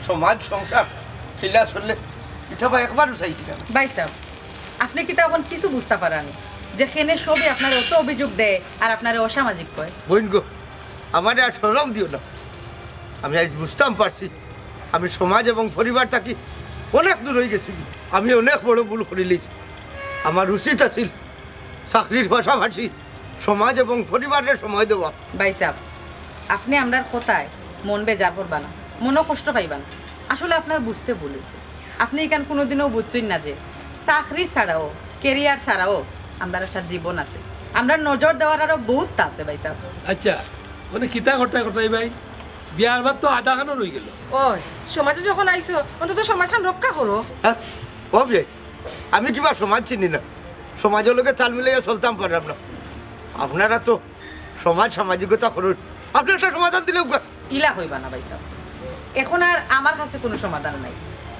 S1: সমাজ সংসার কিলা চললে এটা ভাই একবারও চাইছি না।
S3: ভাই সাহেব আপনি কি তখন কিছু বুঝতে পারেন যেখানে সবই আপনার অত অভিযোগ দেয় আর আপনার অসামাজিক কয়?
S1: বোন গো, আমার আর সরম দিও না। আমি আজ বুঝতাম পারছি আমি সমাজ এবং পরিবার থাকি অনেক দূর হয়ে গেছি। আমি অনেক বড় ভুল করিলিছি। আমার উচিত আছিল চাকরির পাশাপাশি সমাজ এবং পরিবারের সময় দেওয়া।
S3: ভাই সাহেব আপনি আমরার কথায় মন বেজার করবা না, মনও কষ্ট পাইবা না। আসলে আপনার বুঝতে বলেছে, আপনি এখান কোনোদিনও বুঝছেন না যে চাকরি ছাড়াও কেরিয়ার ছাড়াও আমরা একটা জীবন আছে, আমরা নজর দেওয়ার আরো বহুত আছে ভাই সাহেব।
S8: আচ্ছা মানে কিতা করতে ভাই, বিয়ার বাদ তো আধা খানো রয়ে গেল।
S6: ওই সমাজে যখন আইছো অন্তত সমাজখান রক্ষা করো।
S1: হ্যাঁ ভাবি, আমি কিবা সমাজ চিনি না, সমাজের লোকে তাল মিলাইয়া চলতাম পারলাম না। আপনারা তো সমাজ সামাজিকতা করুন, আপনি একটা সমাধান দিলে
S3: ইলা হইবা না ভাই সাহেব, এখন আর আমার কাছে কোনো সমাধান নাই।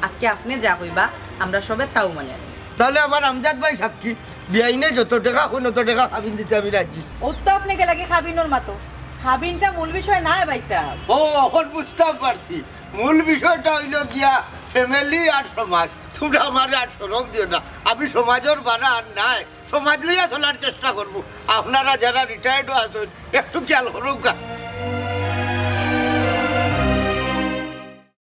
S3: আজকে আপনি যা হইবা আমরা সবে তাও মানে।
S1: তাহলে আমার আমজাদ ভাই সাক্ষী, বিয়াইনে যত টাকা কোন অত টাকা খাবিন দিতে আমি রাজি।
S3: ও তো আপনাকে লাগে খাবিনোর মতো, খাবিনটা মূল বিষয় না ভাই সাহেব।
S1: ও এখন বুঝতে পারছি, মূল বিষয়টা হইল গিয়া ফ্যামিলি আর সমাজ। তোমরা আমার আর সরম দিও না, আমি সমাজের বাড়া আর নাই, সমাজ লইয়া চলার চেষ্টা করবো। আপনারা যারা রিটায়ার্ডও আছেন একটু খেয়াল করুক।